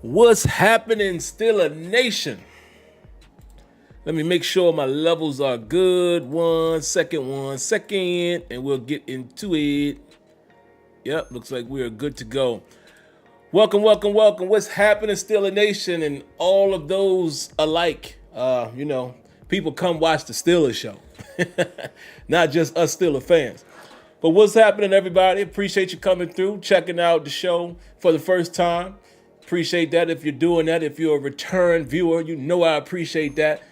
What's happening, Steelers Nation? Let me make sure my levels are good. One second, and we'll get into it. Yep, looks like we are good to go. Welcome. What's happening, Steelers Nation, and all of those alike? People come watch the Steelers show, not just us Steelers fans. But what's happening, everybody? Appreciate you coming through, checking out the show for the first time. Appreciate that if you're doing that. If you're a return viewer, you know I appreciate that.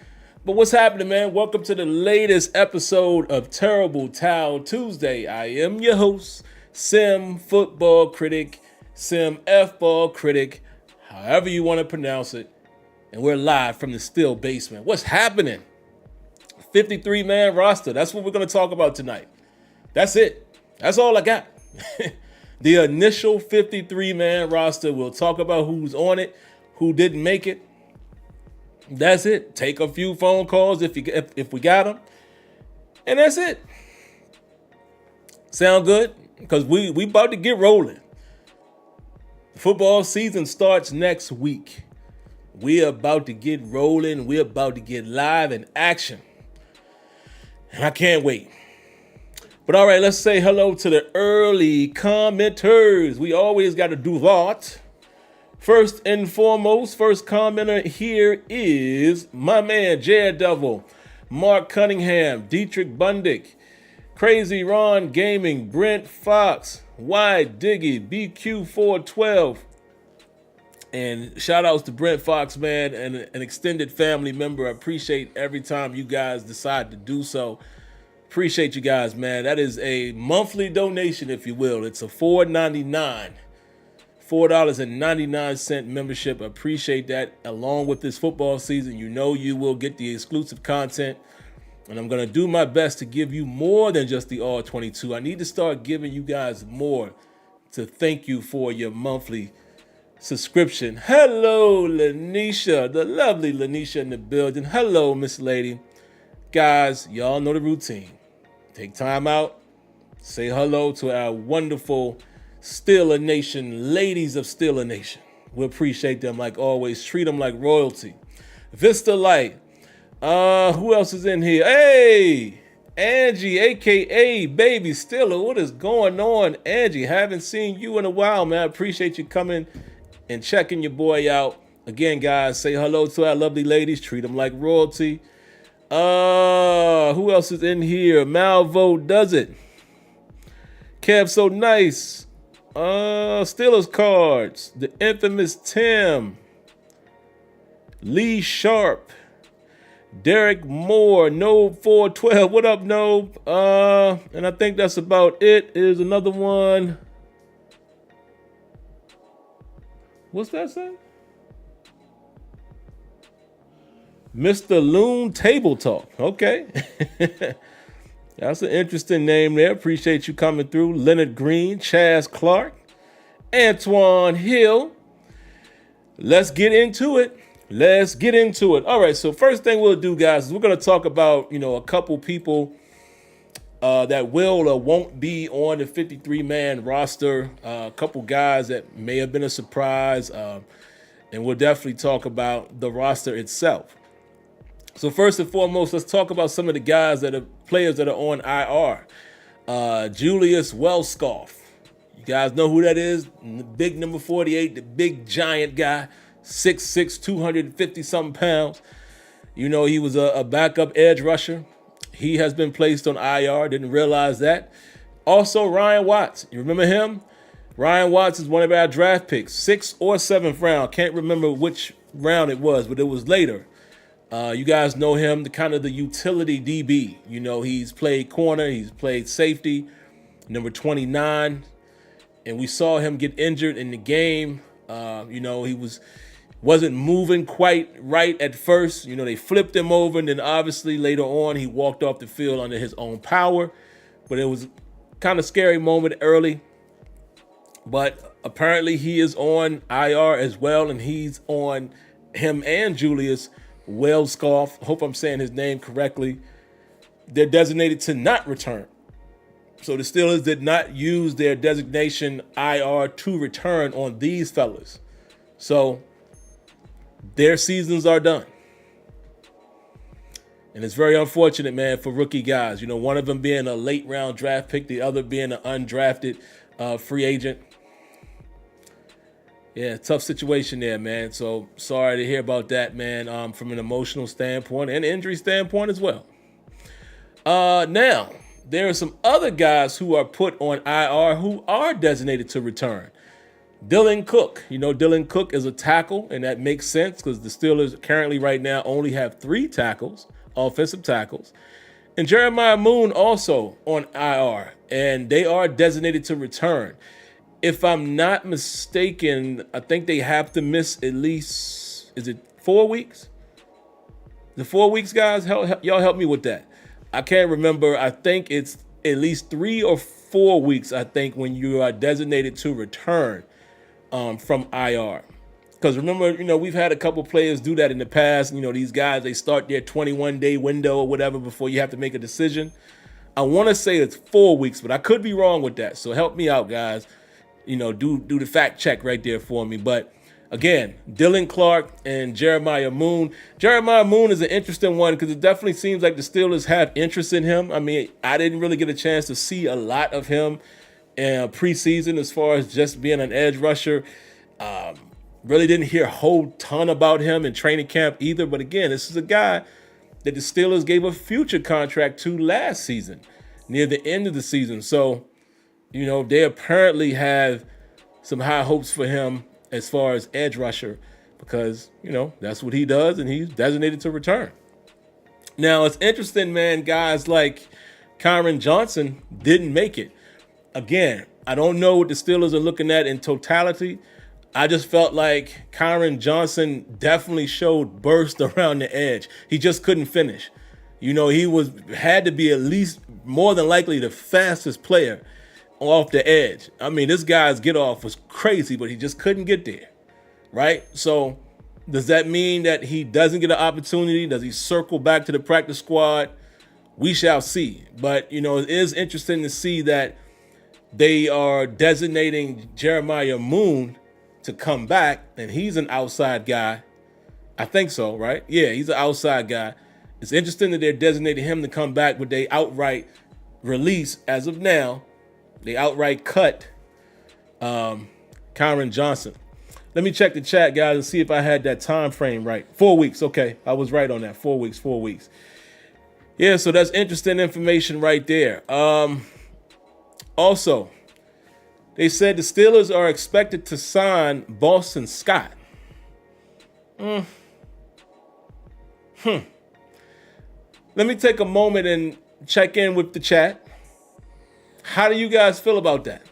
But what's happening, man? Welcome to the latest episode of Terrible Towel Tuesday. I am your host, SimFBallCritic, SimFBallCritic, however you want to pronounce it. And we're live from the Steel Basement. What's happening? 53-man roster. That's what we're going to talk about tonight. That's it. That's all I got. The initial 53-man roster. We'll talk about who's on it, who didn't make it. That's it. Take a few phone calls if we got them. And that's it. Sound good? Because we about to get rolling. Football season starts next week. We're about to get rolling. We're about to get live in action. And I can't wait. But all right, let's say hello to the early commenters. We always got to do that. First and foremost, first commenter here is my man, Daredevil, Mark Cunningham, Dietrich Bundick, Crazy Ron Gaming, Brent Fox, Y Diggy, BQ412. And shout outs to Brent Fox, man, and an extended family member. I appreciate every time you guys decide to do so. Appreciate you guys, man. That is a monthly donation, if you will. It's a $4.99 membership. I appreciate that. Along with this football season, you know you will get the exclusive content. And I'm going to do my best to give you more than just the All 22. I need to start giving you guys more to thank you for your monthly subscription. Hello, Lanisha, the lovely Lanisha in the building. Hello, Miss Lady. Guys, y'all know the routine. Take time out. Say hello to our wonderful Steelers Nation, ladies of Steelers Nation. We appreciate them like always. Treat them like royalty. Vista Light. Who else is in here? Hey, Angie, a.k.a. Baby Steeler. What is going on, Angie? Haven't seen you in a while, man. I appreciate you coming and checking your boy out. Again, guys, say hello to our lovely ladies. Treat them like royalty. Who else is in here? Malvo does it. Kev so nice. Steelers cards. The infamous Tim. Lee Sharp. Derek Moore. Nobe 412. What up, Nobe? And I think that's about it. Is another one. What's that say? Mr. Loon Table Talk. Okay. That's an interesting name there. Appreciate you coming through. Leonard Green, Chaz Clark, Antoine Hill. Let's get into it. All right, so first thing we'll do, guys, is we're going to talk about, a couple people that will or won't be on the 53-man roster. A couple guys that may have been a surprise. And we'll definitely talk about the roster itself. So first and foremost, let's talk about some of the players that are on IR. Julius Wellscoff. You guys know who that is? The big number 48, the big giant guy, 6'6", 250-something pounds. He was a backup edge rusher. He has been placed on IR. Didn't realize that. Also, Ryan Watts. You remember him? Ryan Watts is one of our draft picks, 6th or 7th round. Can't remember which round it was, but it was later. You guys know him, the utility DB. He's played corner, he's played safety, number 29. And we saw him get injured in the game. He wasn't moving quite right at first. They flipped him over, and then obviously later on he walked off the field under his own power. But it was kind of scary moment early. But apparently he is on IR as well, and he's on him and Julius Wellscoff. Hope I'm saying his name correctly. They're designated to not return. So the Steelers did not use their designation IR to return on these fellas. So their seasons are done. And it's very unfortunate, man, for rookie guys. You know, one of them being a late round draft pick, the other being an undrafted free agent. Yeah, tough situation there, man. So sorry to hear about that, man, from an emotional standpoint and injury standpoint as well. Now, there are some other guys who are put on IR who are designated to return. Dylan Cook. You know, Dylan Cook is a tackle, and that makes sense because the Steelers currently right now only have 3 tackles, offensive tackles. And Jeremiah Moon also on IR, and they are designated to return. If I'm not mistaken, I think they have to miss at least, is it 4 weeks? The 4 weeks, guys? Y'all help me with that. I can't remember. I think it's at least 3 or 4 weeks, I think, when you are designated to return from IR. Because remember, you know, we've had a couple players do that in the past. You know, these guys, they start their 21-day window or whatever before you have to make a decision. I want to say it's 4 weeks, but I could be wrong with that. So help me out, guys. You know, do the fact check right there for me. But again, Dylan Clark and Jeremiah Moon. Jeremiah Moon is an interesting one because it definitely seems like the Steelers have interest in him. I mean, I didn't really get a chance to see a lot of him in preseason as far as just being an edge rusher. Really didn't hear a whole ton about him in training camp either. But again, this is a guy that the Steelers gave a future contract to last season, near the end of the season. So, you know, they apparently have some high hopes for him as far as edge rusher because, you know, that's what he does, and he's designated to return. Now, it's interesting, man, guys like Kyron Johnson didn't make it. Again, I don't know what the Steelers are looking at in totality. I just felt like Kyron Johnson definitely showed burst around the edge. He just couldn't finish. You know, he had to be at least more than likely the fastest player off the edge. I mean, this guy's get off was crazy, but he just couldn't get there, right? So does that mean that he doesn't get an opportunity? Does he circle back to the practice squad? We shall see. But, you know, it is interesting to see that they are designating Jeremiah Moon to come back, and he's an outside guy. I think so, right? Yeah, he's an outside guy. It's interesting that they're designating him to come back, but they outright release, as of now, they outright cut Kyron Johnson. Let me check the chat, guys, and see if I had that time frame right. 4 weeks. Okay, I was right on that. 4 weeks, 4 weeks. Yeah, so that's interesting information right there. Also, they said the Steelers are expected to sign Boston Scott. Let me take a moment and check in with the chat. How do you guys feel about that?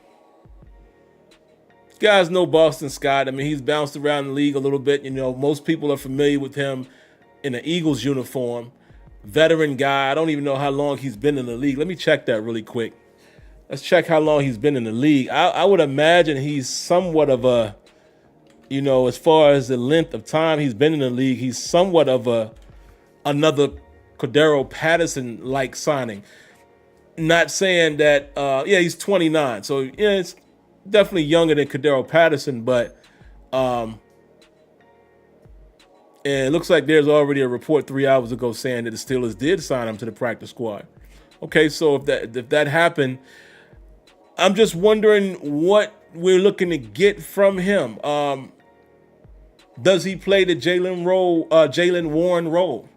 You guys know Boston Scott. I mean, he's bounced around the league a little bit. You know, most people are familiar with him in the Eagles uniform. Veteran guy. I don't even know how long he's been in the league. Let me check that really quick. Let's check how long he's been in the league. I would imagine he's somewhat of a, you know, as far as the length of time he's been in the league, he's somewhat of another Cordero Patterson-like signing. Not saying that, he's 29. So, yeah, it's definitely younger than Cordero Patterson, but and it looks like there's already a report 3 hours ago saying that the Steelers did sign him to the practice squad. Okay, so if that happened, I'm just wondering what we're looking to get from him. Does he play the Jaylen Warren role?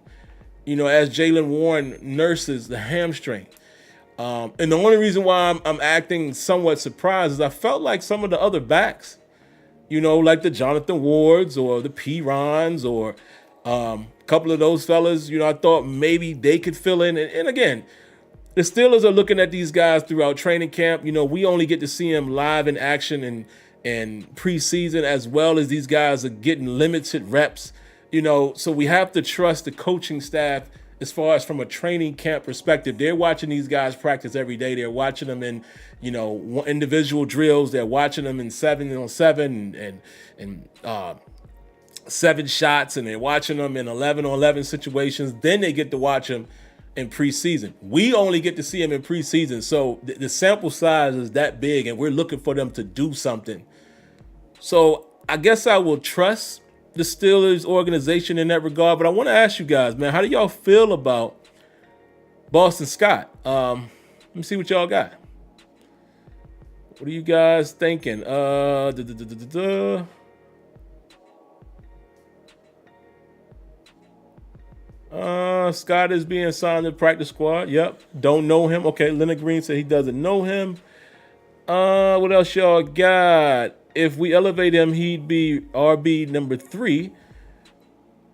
You know, as Jaylen Warren nurses the hamstring. And the only reason why I'm acting somewhat surprised is I felt like some of the other backs, you know, like the Jonathan Wards or the Pirons or a couple of those fellas, you know, I thought maybe they could fill in. And again, the Steelers are looking at these guys throughout training camp. You know, we only get to see them live in action and preseason, as well as these guys are getting limited reps. You know, so we have to trust the coaching staff as far as from a training camp perspective. They're watching these guys practice every day. They're watching them in, you know, individual drills. They're watching them in 7-on-7 and 7 shots, and they're watching them in 11-on-11 situations. Then they get to watch them in preseason. We only get to see them in preseason. So the sample size is that big, and we're looking for them to do something. So I guess I will trust the Steelers organization in that regard. But I want to ask you guys, man, how do y'all feel about Boston Scott? Let me see what y'all got. What are you guys thinking? Scott is being signed to the practice squad. Yep. Don't know him. Okay. Leonard Green said he doesn't know him. What else y'all got? If we elevate him, he'd be RB number 3.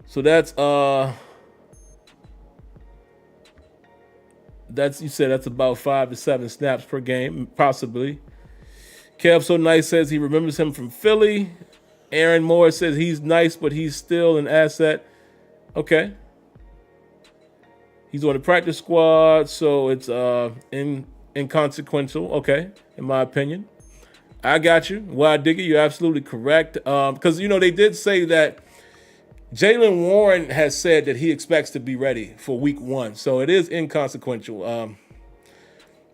So that's you said that's about 5 to 7 snaps per game, possibly. Kev So Nice says he remembers him from Philly. Aaron Moore says he's nice, but he's still an asset. Okay. He's on the practice squad, so it's inconsequential. Okay, in my opinion. I got you. Well, I dig it. You're absolutely correct. Because, they did say that Jaylen Warren has said that he expects to be ready for week 1. So it is inconsequential.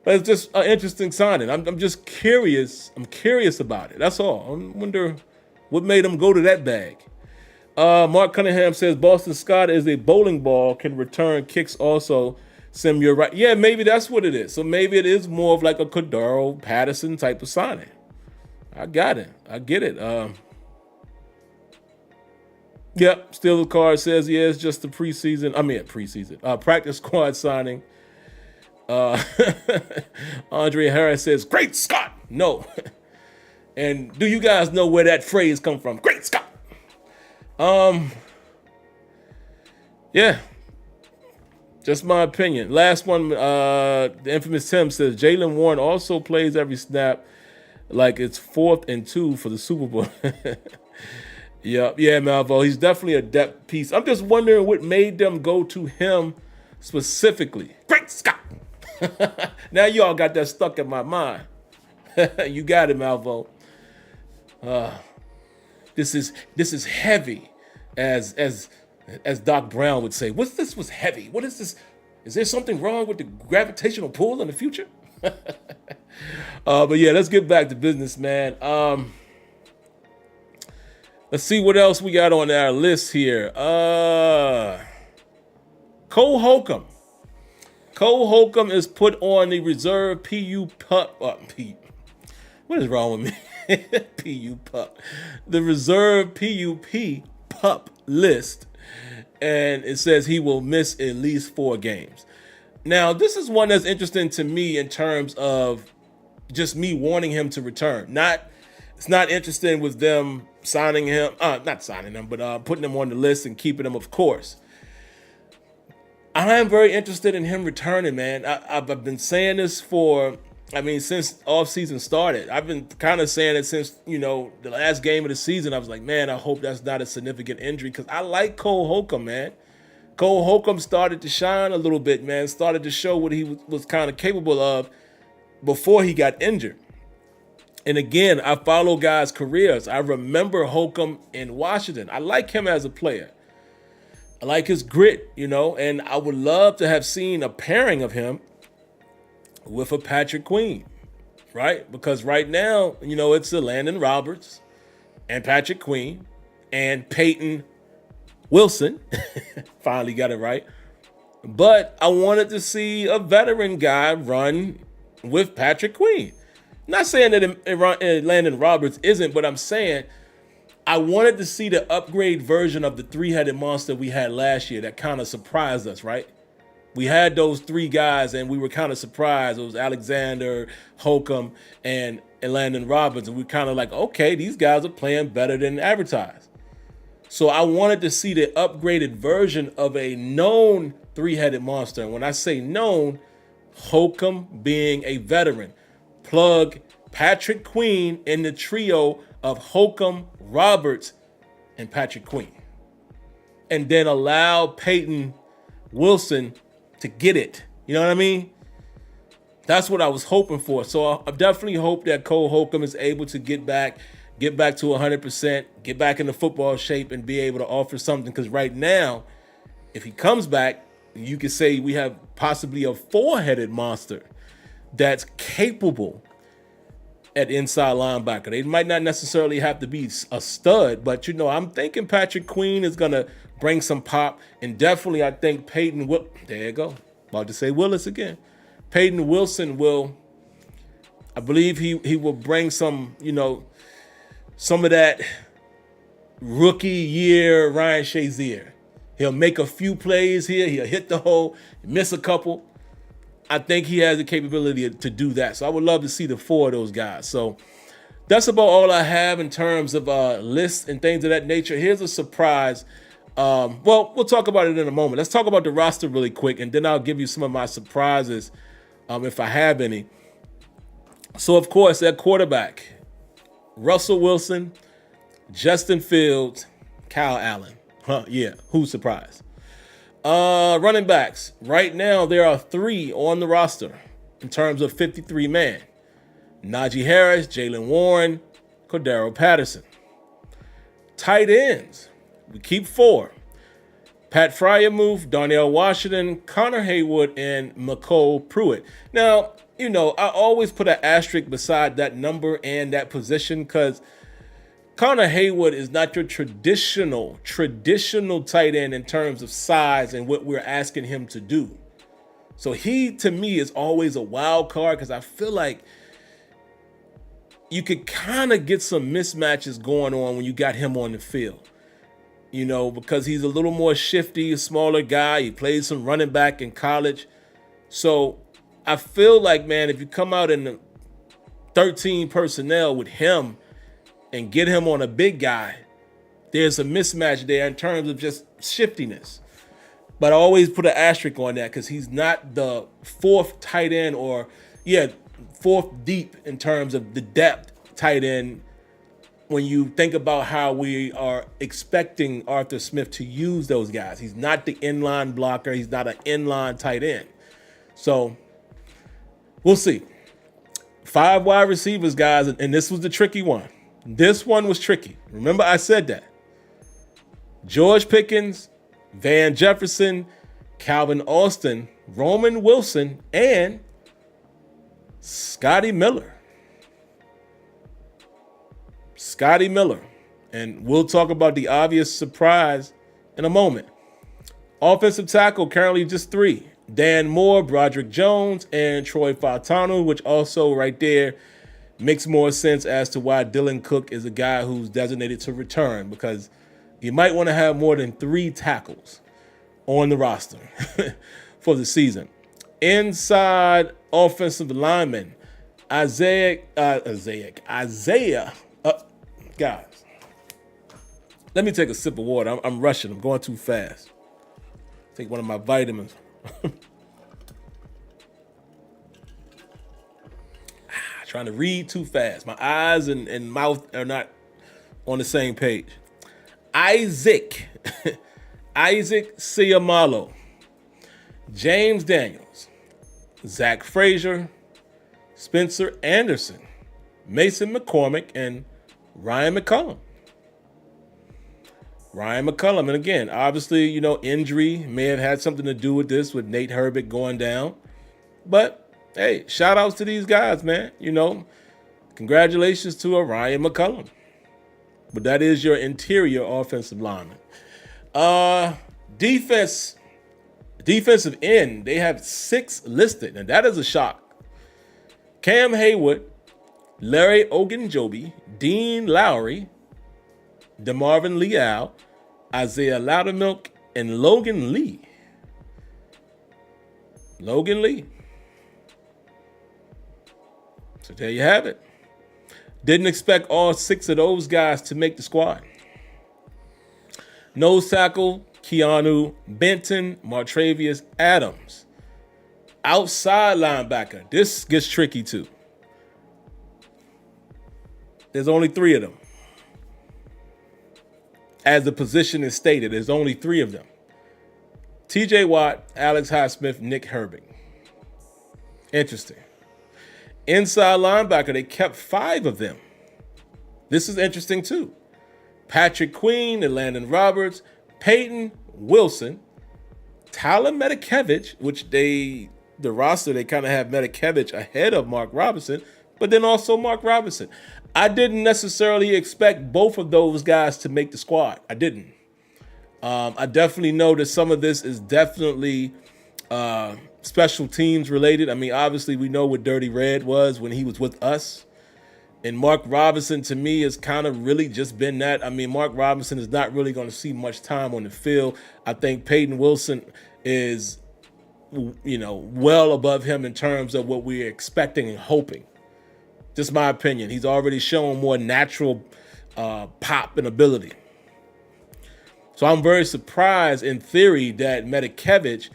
But it's just an interesting signing. I'm just curious. I'm curious about it. That's all. I wonder what made him go to that bag. Mark Cunningham says Boston Scott is a bowling ball, can return kicks also. Sim, you're right. Yeah, maybe that's what it is. So maybe it is more of like a Cordero Patterson type of signing. I got it. I get it. Yep. Still the card says, yeah, it's just the preseason. Practice squad signing. Andre Harris says, Great Scott. No. And do you guys know where that phrase come from? Great Scott. Yeah. Just my opinion. Last one, the infamous Tim says, Jaylen Warren also plays every snap like it's 4th and 2 for the Super Bowl. Yep. Yeah, Malvo. He's definitely a depth piece. I'm just wondering what made them go to him specifically. Great Scott. Now you all got that stuck in my mind. You got it, Malvo. This is heavy, as Doc Brown would say. What's this was heavy? What is this? Is there something wrong with the gravitational pull in the future? But yeah, let's get back to business, man. Let's see what else we got on our list here. Cole Holcomb. Cole Holcomb is put on the reserve PU pup. What is wrong with me? PU pup. The reserve PUP pup list. And it says he will miss at least 4 games. Now, this is one that's interesting to me in terms of just me wanting him to return. It's not interesting with them signing him, not signing him, but putting him on the list and keeping him, of course. I am very interested in him returning, man. I've been saying this since offseason started. I've been kind of saying it since, the last game of the season. I was like, man, I hope that's not a significant injury because I like Cole Holcomb, man. Cole Holcomb started to shine a little bit, man. Started to show what he was kind of capable of before he got injured. And again, I follow guys' careers. I remember Holcomb in Washington. I like him as a player. I like his grit, and I would love to have seen a pairing of him with a Patrick Queen, right? Because right now, it's a Landon Roberts and Patrick Queen and Peyton Wilson. Finally got it right. But I wanted to see a veteran guy run with Patrick Queen. Not saying that Landon Roberts isn't, but I'm saying I wanted to see the upgrade version of the 3-headed monster we had last year that kind of surprised us, right? We had those 3 guys, and we were kind of surprised. It was Alexander, Holcomb, and Landon Roberts. And we kind of like, okay, these guys are playing better than advertised. So I wanted to see the upgraded version of a known 3-headed monster. And when I say known, Holcomb being a veteran. Plug Patrick Queen in the trio of Holcomb, Roberts, and Patrick Queen. And then allow Peyton Wilson to get it. You know what I mean? That's what I was hoping for. So I definitely hope that Cole Holcomb is able to get back to 100%, get back into football shape and be able to offer something. Because right now, if he comes back, you could say we have possibly a 4-headed monster that's capable at inside linebacker. They might not necessarily have to be a stud, but I'm thinking Patrick Queen is gonna bring some pop, and definitely I think Peyton will. There you go. About to say Willis again. Peyton Wilson will. I believe he will bring some some of that rookie year Ryan Shazier. He'll make a few plays here. He'll hit the hole, miss a couple. I think he has the capability to do that. So I would love to see the 4 of those guys. So that's about all I have in terms of lists and things of that nature. Here's a surprise. Well, we'll talk about it in a moment. Let's talk about the roster really quick, and then I'll give you some of my surprises if I have any. So, of course, at quarterback, Russell Wilson, Justin Fields, Kyle Allen. Yeah, who's surprised? Running backs. Right now, there are 3 on the roster in terms of 53-man. Najee Harris, Jaylen Warren, Cordero Patterson. Tight ends. We keep 4. Pat Freiermuth, Darnell Washington, Connor Haywood, and McCole Pruitt. Now, I always put an asterisk beside that number and that position because Connor Haywood is not your traditional tight end in terms of size and what we're asking him to do. So he, to me, is always a wild card because I feel like you could kind of get some mismatches going on when you got him on the field. Because he's a little more shifty, a smaller guy. He played some running back in college. So I feel like, man, if you come out in the 13 personnel with him and get him on a big guy, there's a mismatch there in terms of just shiftiness. But I always put an asterisk on that because he's not the 4th tight end or, 4th deep in terms of the depth tight end when you think about how we are expecting Arthur Smith to use those guys. He's not the inline blocker. He's not an inline tight end. So we'll see. 5 wide receivers, guys, and this was the tricky one. This one was tricky. Remember I said that. George Pickens, Van Jefferson, Calvin Austin, Roman Wilson, and Scotty Miller. And we'll talk about the obvious surprise in a moment. Offensive tackle, currently just 3. Dan Moore, Broderick Jones, and Troy Fautanu, which also right there makes more sense as to why Dylan Cook is a guy who's designated to return, because you might want to have more than 3 tackles on the roster for the season. Inside offensive lineman, Isaiah. Guys, let me take a sip of water. I'm rushing. I'm going too fast. Take one of my vitamins. Trying to read too fast. My eyes and mouth are not on the same page. Isaac Siamalo, James Daniels, Zach Frazier, Spencer Anderson, Mason McCormick, and Ryan McCullum. And again, obviously, injury may have had something to do with this, with Nate Herbert going down. But, hey, shout outs to these guys, man. Congratulations to Ryan McCullum. But that is your interior offensive lineman. Defensive end, they have 6 listed, and that is a shock. Cam Haywood, Larry Ogunjobi, Dean Lowry, DeMarvin Leal, Isaiah Loudermilk, and Logan Lee. So there you have it. Didn't expect all 6 of those guys to make the squad. Nose tackle, Keanu Benton, Martravius Adams. Outside linebacker, this gets tricky too. There's only 3 of them. As the position is stated, there's only 3 of them. TJ Watt, Alex Highsmith, Nick Herbig. Interesting. Inside linebacker, they kept 5 of them. This is interesting too. Patrick Queen and Landon Roberts, Peyton Wilson, Tyler Medikevich, which the roster, they kind of have Medikevich ahead of Mark Robinson, but then also Mark Robinson. I didn't necessarily expect both of those guys to make the squad. I didn't. I definitely know that some of this is definitely special teams related. I mean, obviously we know what Dirty Red was when he was with us. And Mark Robinson, to me, has kind of really just been that. I mean, Mark Robinson is not really going to see much time on the field. I think Peyton Wilson is, well above him in terms of what we're expecting and hoping. Just my opinion. He's already shown more natural pop and ability. So I'm very surprised, in theory, that Medikevich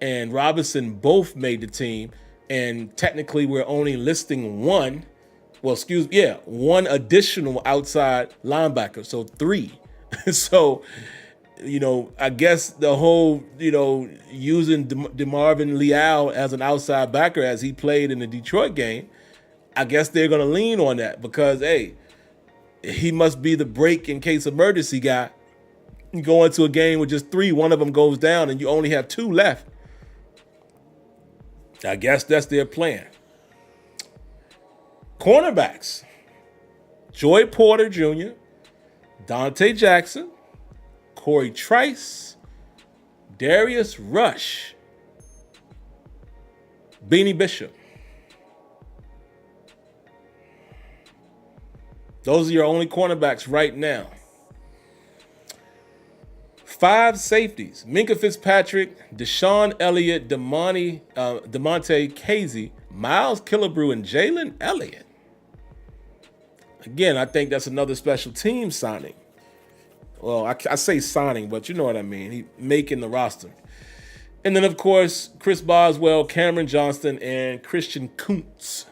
and Robinson both made the team. And technically, we're only listing one additional outside linebacker. So 3. So, I guess the whole, using DeMarvin Leal as an outside backer as he played in the Detroit game, I guess they're going to lean on that because, hey, he must be the break in case emergency guy. You go into a game with just 3, one of them goes down, and you only have 2 left. I guess that's their plan. Cornerbacks. Joy Porter Jr., Dante Jackson, Corey Trice, Darius Rush, Beanie Bishop. Those are your only cornerbacks right now. 5 safeties: Minkah Fitzpatrick, Deshaun Elliott, Damontae Kazee, Miles Killebrew, and Jalen Elliott. Again, I think that's another special team signing. Well, I say signing, but you know what I mean. He making the roster. And then, of course, Chris Boswell, Cameron Johnston, and Christian Kuntz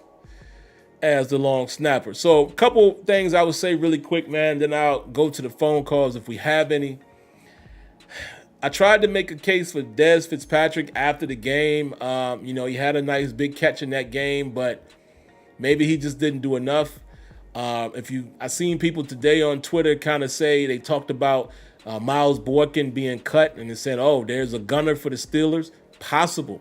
as the long snapper. So a couple things I would say really quick, man. Then I'll go to the phone calls if we have any. I tried to make a case for Dez Fitzpatrick after the game. He had a nice big catch in that game, but maybe he just didn't do enough. I seen people today on Twitter kind of say they talked about Miles Boykin being cut, and they said, "Oh, there's a gunner for the Steelers." Possible,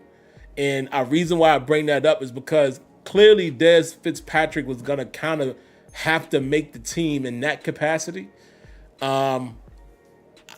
and a reason why I bring that up is because clearly Dez Fitzpatrick was gonna kind of have to make the team in that capacity.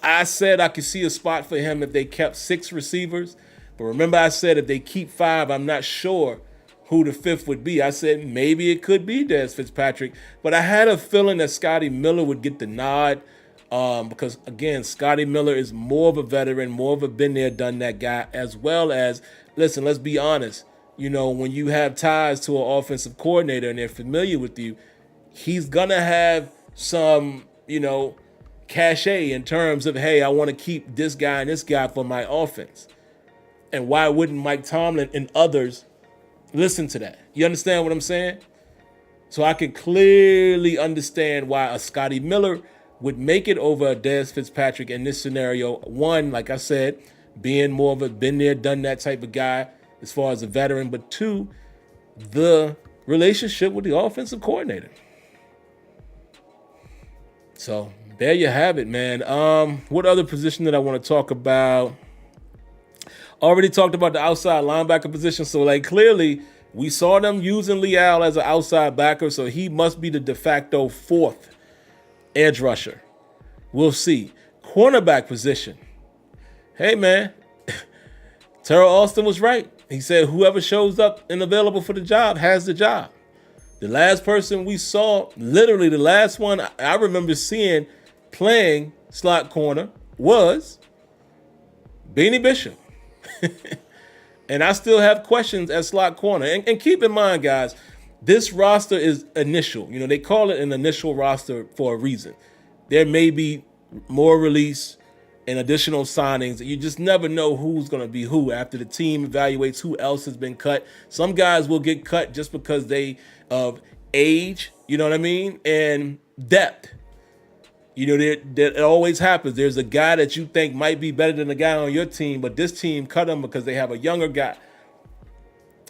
I said I could see a spot for him if they kept 6 receivers. But remember I said if they keep 5, I'm not sure who the 5th would be. I said maybe it could be Dez Fitzpatrick. But I had a feeling that Scotty Miller would get the nod because, again, Scotty Miller is more of a veteran, more of a been there, done that guy, as well as, listen, let's be honest. When you have ties to an offensive coordinator and they're familiar with you, he's going to have some, cachet in terms of, hey, I want to keep this guy and this guy for my offense. And why wouldn't Mike Tomlin and others listen to that? You understand what I'm saying? So I can clearly understand why a Scotty Miller would make it over a Dez Fitzpatrick in this scenario. One, like I said, being more of a been there, done that type of guy as far as a veteran. But 2, the relationship with the offensive coordinator. So there you have it, man. What other position that I want to talk about? Already talked about the outside linebacker position. So, clearly we saw them using Leal as an outside backer. So he must be the de facto 4th edge rusher. We'll see. Cornerback position. Hey, man. Terrell Austin was right. He said whoever shows up and available for the job has the job. The last person we saw, literally the last one I remember seeing playing slot corner was Beanie Bishop. And I still have questions at slot corner. And keep in mind, guys, this roster is initial. They call it an initial roster for a reason. There may be more release and additional signings. You just never know who's going to be who after the team evaluates who else has been cut. Some guys will get cut just because they of age, you know what I mean, and depth. That always happens. There's a guy that you think might be better than the guy on your team, but this team cut him because they have a younger guy.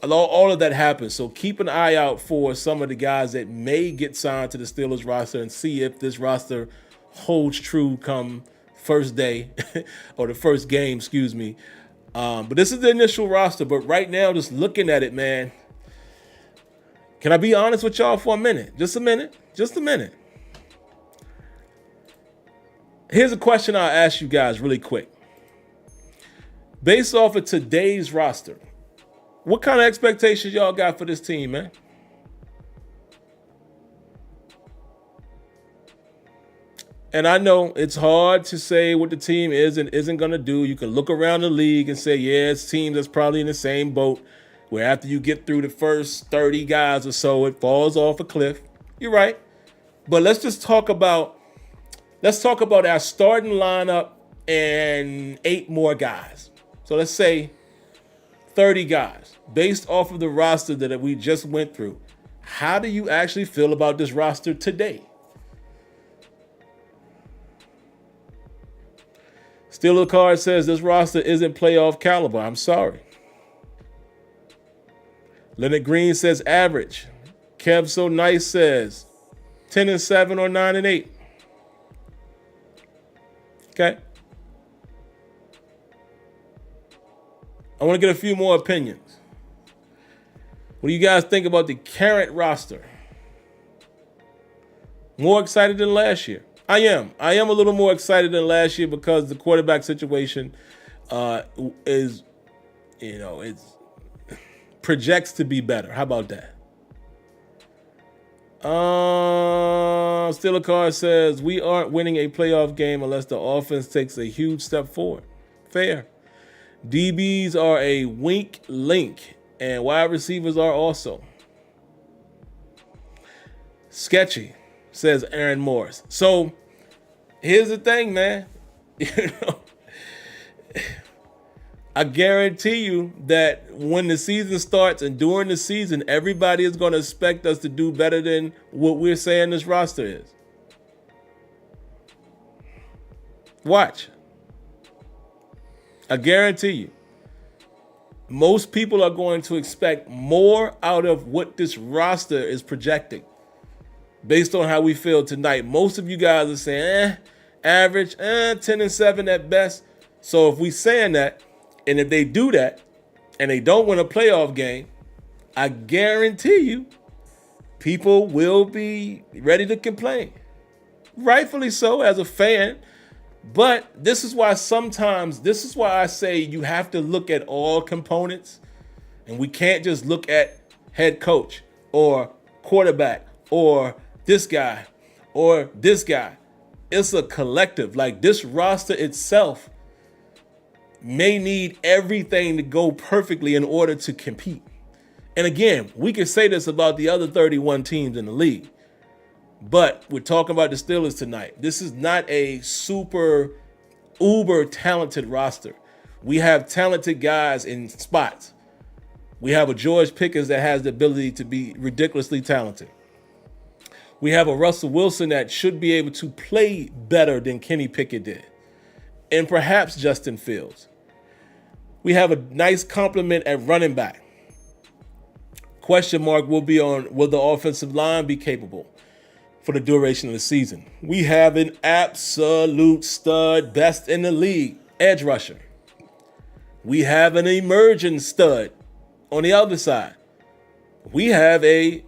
All of that happens. So keep an eye out for some of the guys that may get signed to the Steelers roster and see if this roster holds true come first day or the first game, excuse me. But this is the initial roster. But right now, just looking at it, man, Can I be honest with y'all for a minute? Just a minute. Just a minute. Here's a question I'll ask you guys really quick. Based off of today's roster, what kind of expectations y'all got for this team, man? And I know it's hard to say what the team is and isn't going to do. You can look around the league and say, yeah, it's teams that's probably in the same boat where after you get through the first 30 guys or so, it falls off a cliff. You're right. But let's talk about our starting lineup and 8 more guys. So let's say 30 guys based off of the roster that we just went through. How do you actually feel about this roster today? Steeler Card says this roster isn't playoff caliber. I'm sorry. Leonard Green says average. Kev So Nice says 10-7 or 9-8. Okay. I want to get a few more opinions. What do you guys think about the current roster? More excited than last year? I am a little more excited than last year because the quarterback situation is, it projects to be better. How about that? Steeler Car says we aren't winning a playoff game unless the offense takes a huge step forward. Fair. DBs are a weak link, and wide receivers are also. Sketchy, says Aaron Morris. So here's the thing, man. I guarantee you that when the season starts and during the season, everybody is going to expect us to do better than what we're saying this roster is. Watch. I guarantee you. Most people are going to expect more out of what this roster is projecting. Based on how we feel tonight, most of you guys are saying, average, 10-7 at best. So if we saying that, and if they do that, and they don't win a playoff game, I guarantee you, people will be ready to complain. Rightfully so as a fan. But this is why I say you have to look at all components. And we can't just look at head coach or quarterback or this guy or this guy. It's a collective. Like this roster itself may need everything to go perfectly in order to compete. And again, we can say this about the other 31 teams in the league. But we're talking about the Steelers tonight. This is not a super uber talented roster. We have talented guys in spots. We have a George Pickens that has the ability to be ridiculously talented. We have a Russell Wilson that should be able to play better than Kenny Pickett did. And perhaps Justin Fields. We have a nice complement at running back. Question mark will be on, will the offensive line be capable for the duration of the season? We have an absolute stud, best in the league, edge rusher. We have an emerging stud on the other side. We have this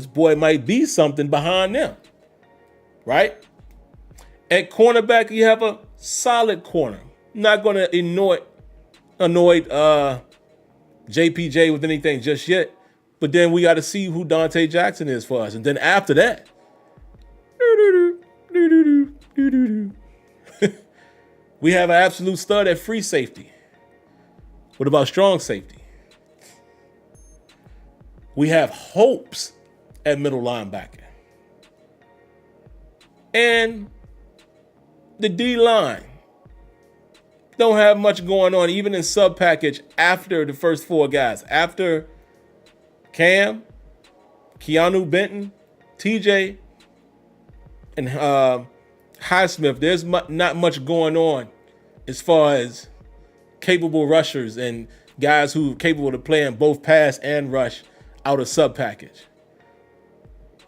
boy might be something behind them, right? At cornerback, you have a solid corner. Not going to annoy JPJ with anything just yet. But then we got to see who Dante Jackson is for us. And then after that, we have an absolute stud at free safety. What about strong safety? We have hopes at middle linebacker. And the D-line don't have much going on, even in sub package after the first 4 guys. After Cam, Keanu Benton, TJ, and Highsmith, there's not much going on as far as capable rushers and guys who are capable of playing both pass and rush out of sub package.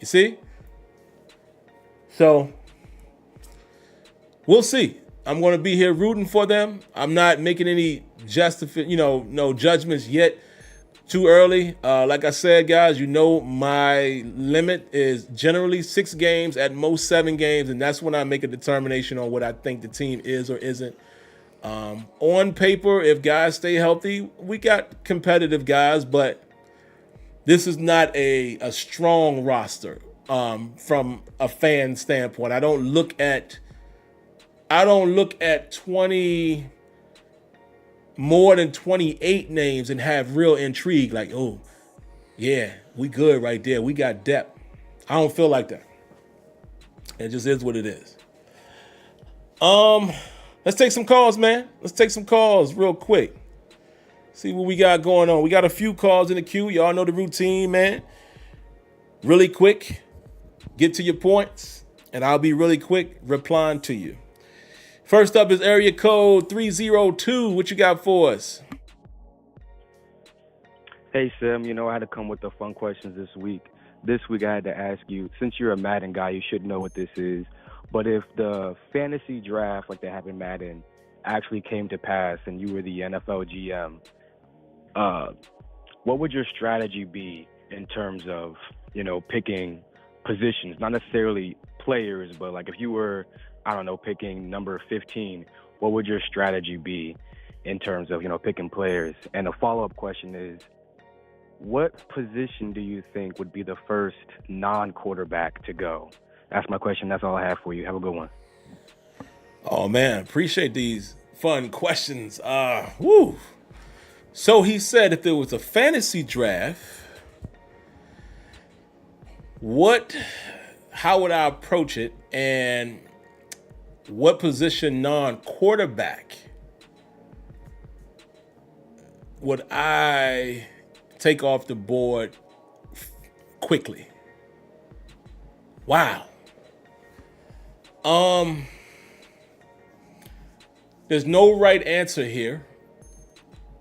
You see? So we'll see. I'm going to be here rooting for them. I'm not making any no judgments yet too early. Like I said, guys, you know my limit is generally 6 games, at most 7 games, and that's when I make a determination on what I think the team is or isn't. On paper, if guys stay healthy, we got competitive guys, but this is not a strong roster from a fan standpoint. I don't look at 20 more than 28 names and have real intrigue. Like, oh, yeah, we good right there. We got depth. I don't feel like that. It just is what it is. Let's take some calls, man. Let's take some calls real quick. See what we got going on. We got a few calls in the queue. Y'all know the routine, man. Really quick, get to your points, and I'll be really quick replying to you. First up is area code 302. What you got for us? Hey, Sim, I had to come with the fun questions this week. This week I had to ask you, since you're a Madden guy, you should know what this is. But if the fantasy draft, like they have in Madden, actually came to pass and you were the NFL GM, what would your strategy be in terms of, picking positions? Not necessarily players, but like if you were, picking number 15, what would your strategy be in terms of, picking players? And a follow-up question is, what position do you think would be the first non-quarterback to go? That's my question. That's all I have for you. Have a good one. Oh, man. Appreciate these fun questions. Woo. So he said if there was a fantasy draft, how would I approach it? And what position non-quarterback would I take off the board quickly? Wow. There's no right answer here.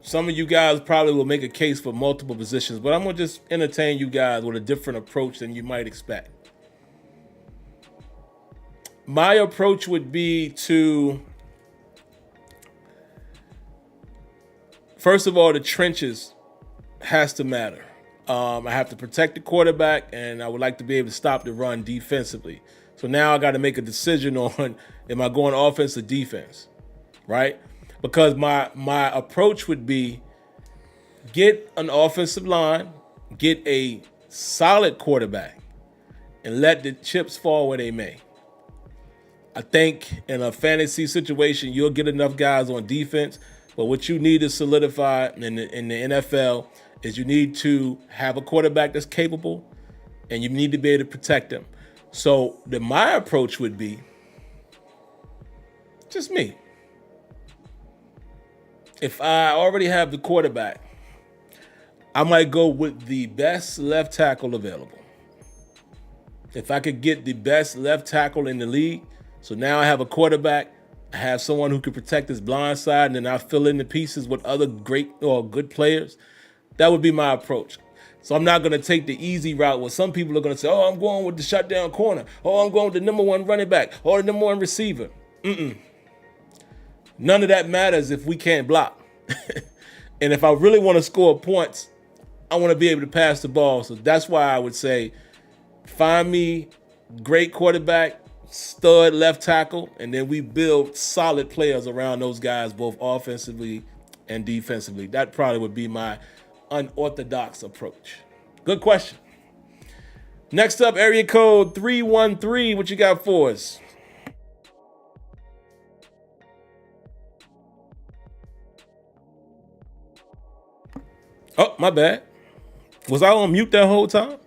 Some of you guys probably will make a case for multiple positions, but I'm going to just entertain you guys with a different approach than you might expect. My approach would be to, first of all, the trenches has to matter. I have to protect the quarterback, and I would like to be able to stop the run defensively. So now I got to make a decision on, am I going offense or defense, right? Because my approach would be get an offensive line, get a solid quarterback, and let the chips fall where they may. I think in a fantasy situation, you'll get enough guys on defense, but what you need to solidify in the NFL is you need to have a quarterback that's capable, and you need to be able to protect him. So my approach would be, just me. If I already have the quarterback, I might go with the best left tackle available. If I could get the best left tackle in the league, so now I have a quarterback, I have someone who can protect his blind side, and then I fill in the pieces with other great or good players. That would be my approach. So I'm not going to take the easy route where some people are going to say, oh, I'm going with the shutdown corner. Oh, I'm going with the number 1 running back or the number 1 receiver. None of that matters if we can't block. And if I really want to score points, I want to be able to pass the ball. So that's why I would say find me great quarterback, stud left tackle, and then we build solid players around those guys, both offensively and defensively. That probably would be my unorthodox approach. Good question. Next up, area code 313. What you got for us? Oh, my bad. Was I on mute that whole time?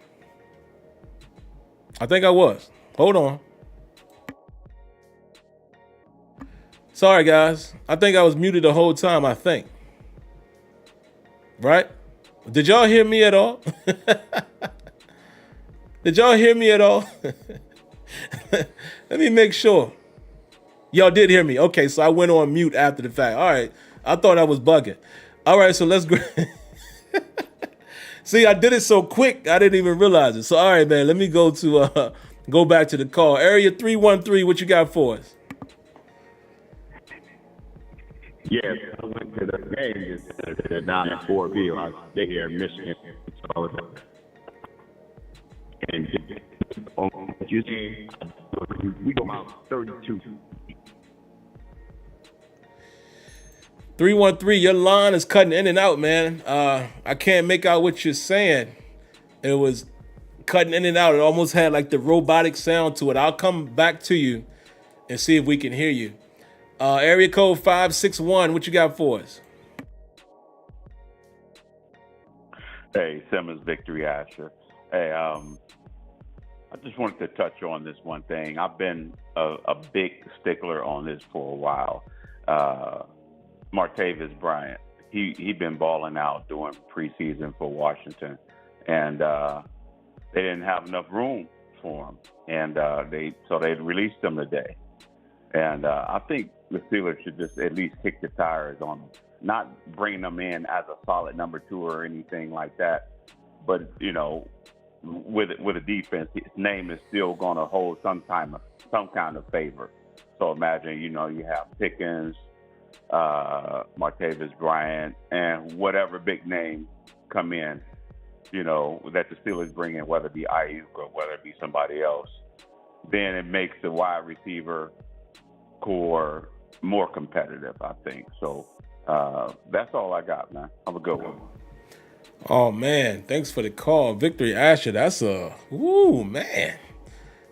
I think I was. Hold on. Sorry, guys. I think I was muted the whole time, I think. Right? Did y'all hear me at all? Did y'all hear me at all? Let me make sure. Y'all did hear me. Okay, so I went on mute after the fact. All right. I thought I was bugging. All right, so let's go. See, I did it so quick, I didn't even realize it. So, all right, man, let me go back to the call. Area 313, what you got for us? Yeah, I went to the game down in Fort Hill. I stay here in Michigan. So, and you see, we go about 32. 313, your line is cutting in and out, man. I can't make out what you're saying. It was cutting in and out. It almost had like the robotic sound to it. I'll come back to you and see if we can hear you. Area code 561, what you got for us? Hey, Simmons, Victory Asher. Hey, I just wanted to touch on this one thing. I've been a big stickler on this for a while. Martavis Bryant, he been balling out during preseason for Washington, and they didn't have enough room for him, and they released him today. And I think the Steelers should just at least kick the tires on him, not bringing him in as a solid number 2 or anything like that, but with a defense, his name is still going to hold some kind of favor. So imagine, you have Pickens, Martavis Bryant, and whatever big name come in, that the Steelers bring in, whether it be Ayuk or whether it be somebody else, then it makes the wide receiver core more competitive, I think. So that's all I got, man. Have a good one. Oh, man, thanks for the call. Victory Asher, that's man.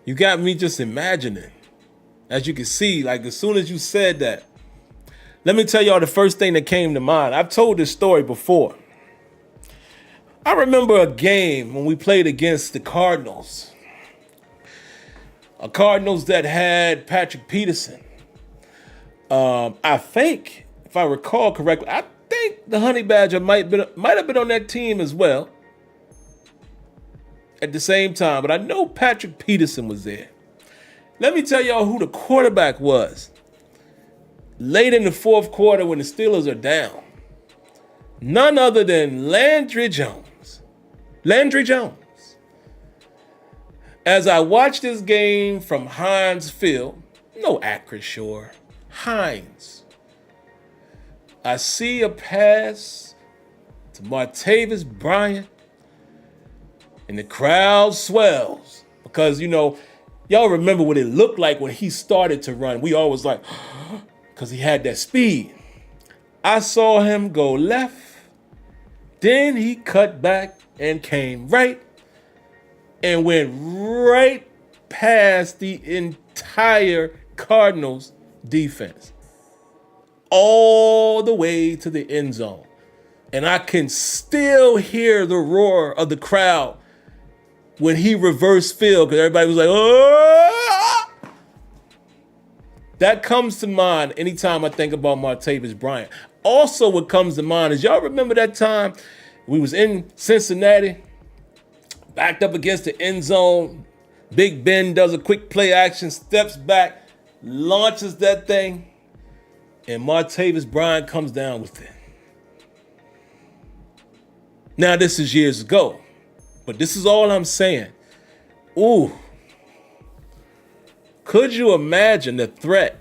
You got me just imagining. As you can see, like as soon as you said that, let me tell y'all the first thing that came to mind. I've told this story before. I remember a game when we played against the Cardinals. A Cardinals that had Patrick Peterson. I think, if I recall correctly, I think the Honey Badger might have been on that team as well at the same time, but I know Patrick Peterson was there. Let me tell y'all who the quarterback was. Late in the fourth quarter when the Steelers are down. None other than Landry Jones. Landry Jones. As I watched this game from Heinz Field, no Acrisure, Heinz, I see a pass to Martavis Bryant, and the crowd swells because, y'all remember what it looked like when he started to run. We always like, because he had that speed. I saw him go left, then he cut back and came right and went right past the entire Cardinals defense all the way to the end zone. And I can still hear the roar of the crowd when he reversed field because everybody was like, oh! That comes to mind anytime I think about Martavis Bryant. Also, what comes to mind is, y'all remember that time we was in Cincinnati, backed up against the end zone. Big Ben does a quick play action, steps back, launches that thing, and Martavis Bryant comes down with it. Now, this is years ago, but this is all I'm saying. Ooh. Could you imagine the threat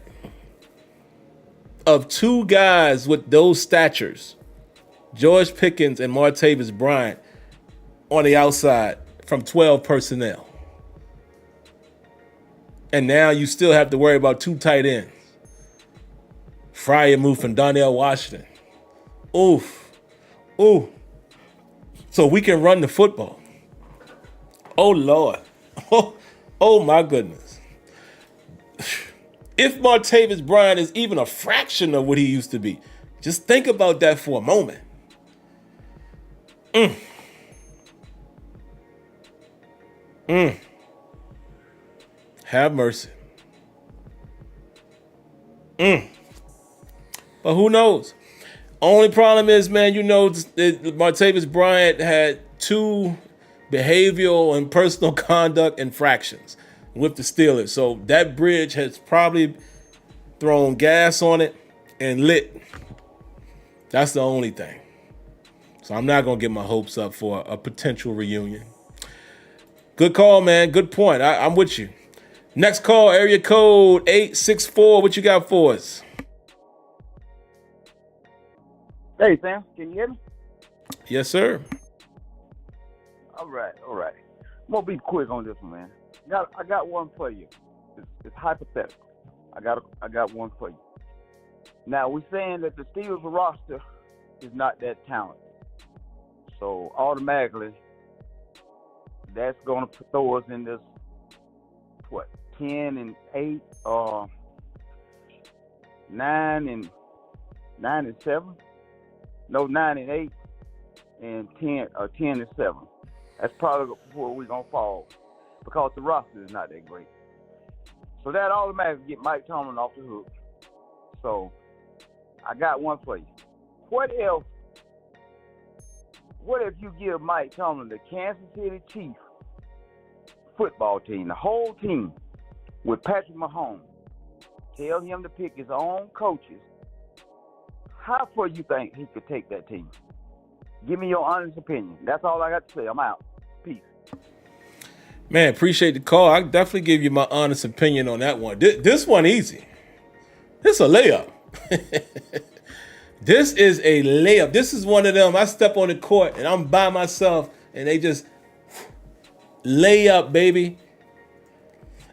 of two guys with those statures, George Pickens and Martavis Bryant, on the outside from 12 personnel? And now you still have to worry about two tight ends. Freiermuth and Donnell Washington. Oof. Ooh. So we can run the football. Oh, Lord. Oh my goodness. If Martavis Bryant is even a fraction of what he used to be, just think about that for a moment. Have mercy. But who knows? Only problem is, man, Martavis Bryant had 2 behavioral and personal conduct infractions with the Steelers. So that bridge has probably thrown gas on it and lit. That's the only thing. So I'm not going to get my hopes up for a potential reunion. Good call, man. Good point. I'm with you. Next call, area code 864. What you got for us? Hey, Sam, can you hear me? Yes, sir. All right. I'm gonna be quick on this one, man. I got one for you. It's hypothetical. I got one for you. Now we're saying that the Steelers roster is not that talented, so automatically that's gonna throw us in this 10-8 or 9-7. No, 9-8 and 10-7. That's probably where we're gonna fall because the roster is not that great. So that automatically get Mike Tomlin off the hook. So I got one for you. What if you give Mike Tomlin the Kansas City Chiefs football team, the whole team, with Patrick Mahomes? Tell him to pick his own coaches. How far you think he could take that team? Give me your honest opinion. That's all I got to say. I'm out. Peace. Man, appreciate the call. I can definitely give you my honest opinion on that one. This one easy. This a layup. This is a layup. This is one of them. I step on the court and I'm by myself and they just lay up, baby.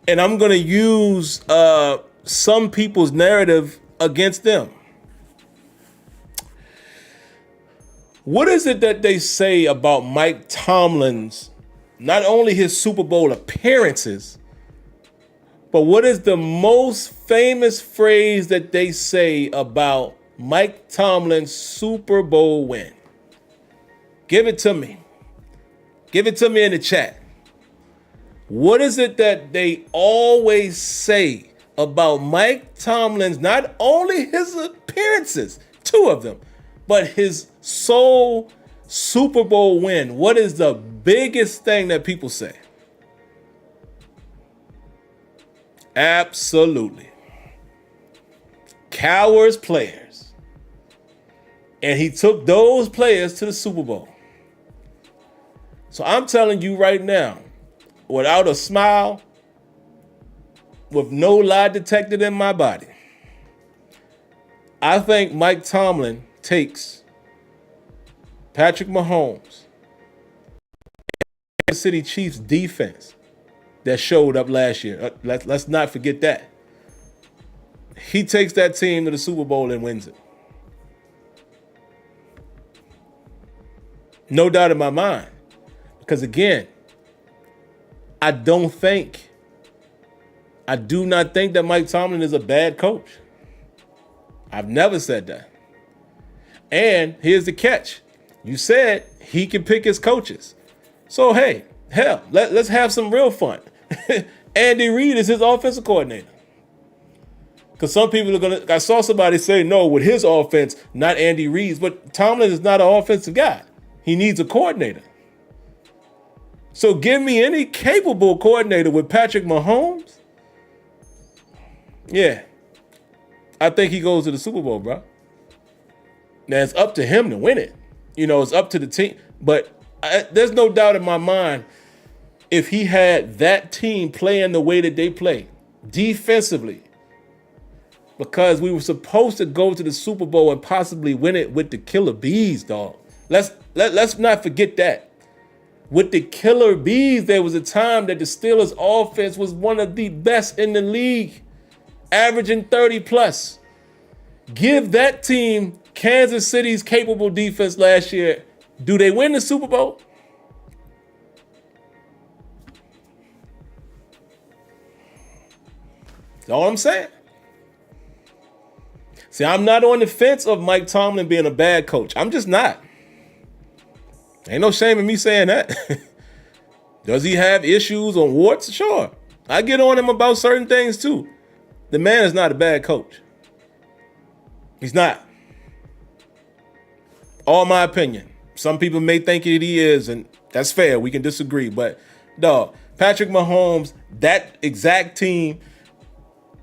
And I'm going to use some people's narrative against them. What is it that they say about Mike Tomlin's, not only his Super Bowl appearances, but what is the most famous phrase that they say about Mike Tomlin's Super Bowl win? Give it to me. Give it to me in the chat. What is it that they always say about Mike Tomlin's, not only his appearances, 2 of them, but his sole Super Bowl win? What is the biggest thing that people say? Absolutely. Cowards players. And he took those players to the Super Bowl. So I'm telling you right now, without a smile, with no lie detected in my body, I think Mike Tomlin takes Patrick Mahomes, Kansas City Chiefs defense that showed up last year. Let's not forget that. He takes that team to the Super Bowl and wins it. No doubt in my mind. Because again, I do not think that Mike Tomlin is a bad coach. I've never said that. And here's the catch. You said he can pick his coaches. So, hey, hell, let's have some real fun. Andy Reid is his offensive coordinator. Because some people are going to, I saw somebody say, no, with his offense, not Andy Reid's. But Tomlin is not an offensive guy. He needs a coordinator. So give me any capable coordinator with Patrick Mahomes. Yeah. I think he goes to the Super Bowl, bro. Now, it's up to him to win it. You know, it's up to the team. But there's no doubt in my mind, if he had that team playing the way that they play, defensively, because we were supposed to go to the Super Bowl and possibly win it with the Killer Bees, dog. Let's not forget that. With the Killer Bees, there was a time that the Steelers offense was one of the best in the league, averaging 30 plus. Give that team Kansas City's capable defense last year. Do they win the Super Bowl? That's all I'm saying. See, I'm not on the fence of Mike Tomlin being a bad coach. I'm just not. Ain't no shame in me saying that. Does he have issues or warts? Sure. I get on him about certain things too. The man is not a bad coach. He's not. All my opinion. Some people may think that he is, and that's fair. We can disagree. But, dog, Patrick Mahomes, that exact team,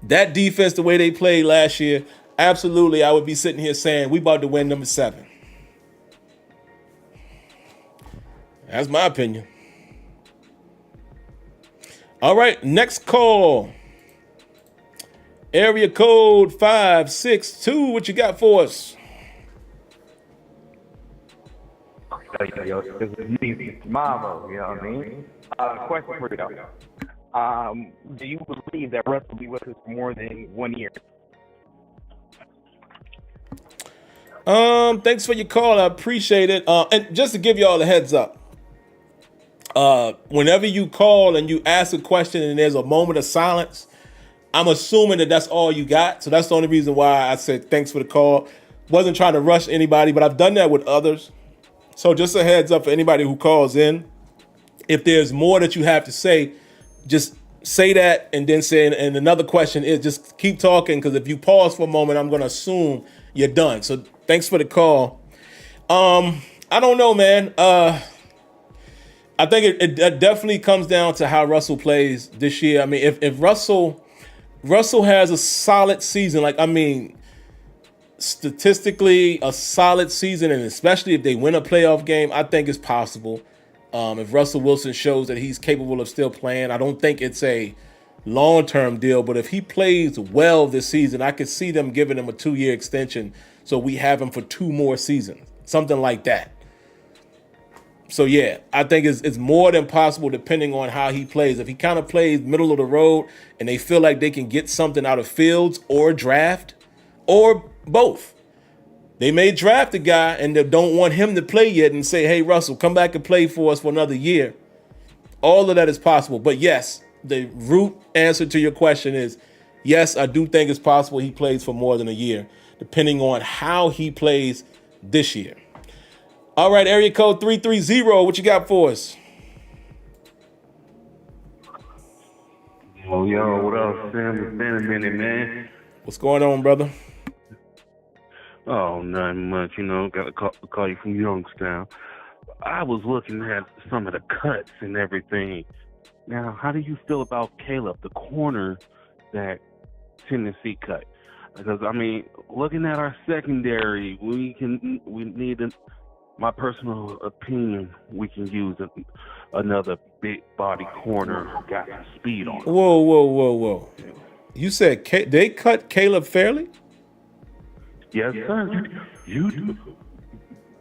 that defense, the way they played last year, absolutely, I would be sitting here saying we about to win number 7. That's my opinion. All right, next call. Area code 562. What you got for us? Yo, this is me, Mavo, you know what I mean? Question for you, though. Do you believe that Russ will be with us for more than 1 year? Thanks for your call. I appreciate it. And just to give y'all a heads up, whenever you call and you ask a question and there's a moment of silence, I'm assuming that that's all you got. So that's the only reason why I said thanks for the call. Wasn't trying to rush anybody, but I've done that with others. So just a heads up for anybody who calls in. If there's more that you have to say, just say that and then say, and another question is just keep talking, because if you pause for a moment, I'm going to assume you're done. So thanks for the call. I don't know, man. I think it definitely comes down to how Russell plays this year. I mean, if Russell has a solid season, statistically a solid season, and especially if they win a playoff game, I think it's possible. If Russell Wilson shows that he's capable of still playing, I don't think it's a long-term deal, but if he plays well this season, I could see them giving him a 2-year extension so we have him for 2 more seasons, something like that. So yeah, I think it's more than possible depending on how he plays. If he kind of plays middle of the road and they feel like they can get something out of Fields or draft or both. They may draft a guy and they don't want him to play yet and say, hey, Russell, come back and play for us for another year. All of that is possible. But yes, the root answer to your question is yes, I do think it's possible he plays for more than a year, depending on how he plays this year. All right, area code 330, what you got for us? Yo, what up, Sam? It's been a minute, man. What's going on, brother? Oh, nothing much, got to call you from Youngstown. I was looking at some of the cuts and everything. Now, how do you feel about Caleb, the corner that Tennessee cut? Because, looking at our secondary, my personal opinion, we can use another big body corner who got some speed on him. Whoa. You said they cut Caleb Fairley? Yes, sir. You do.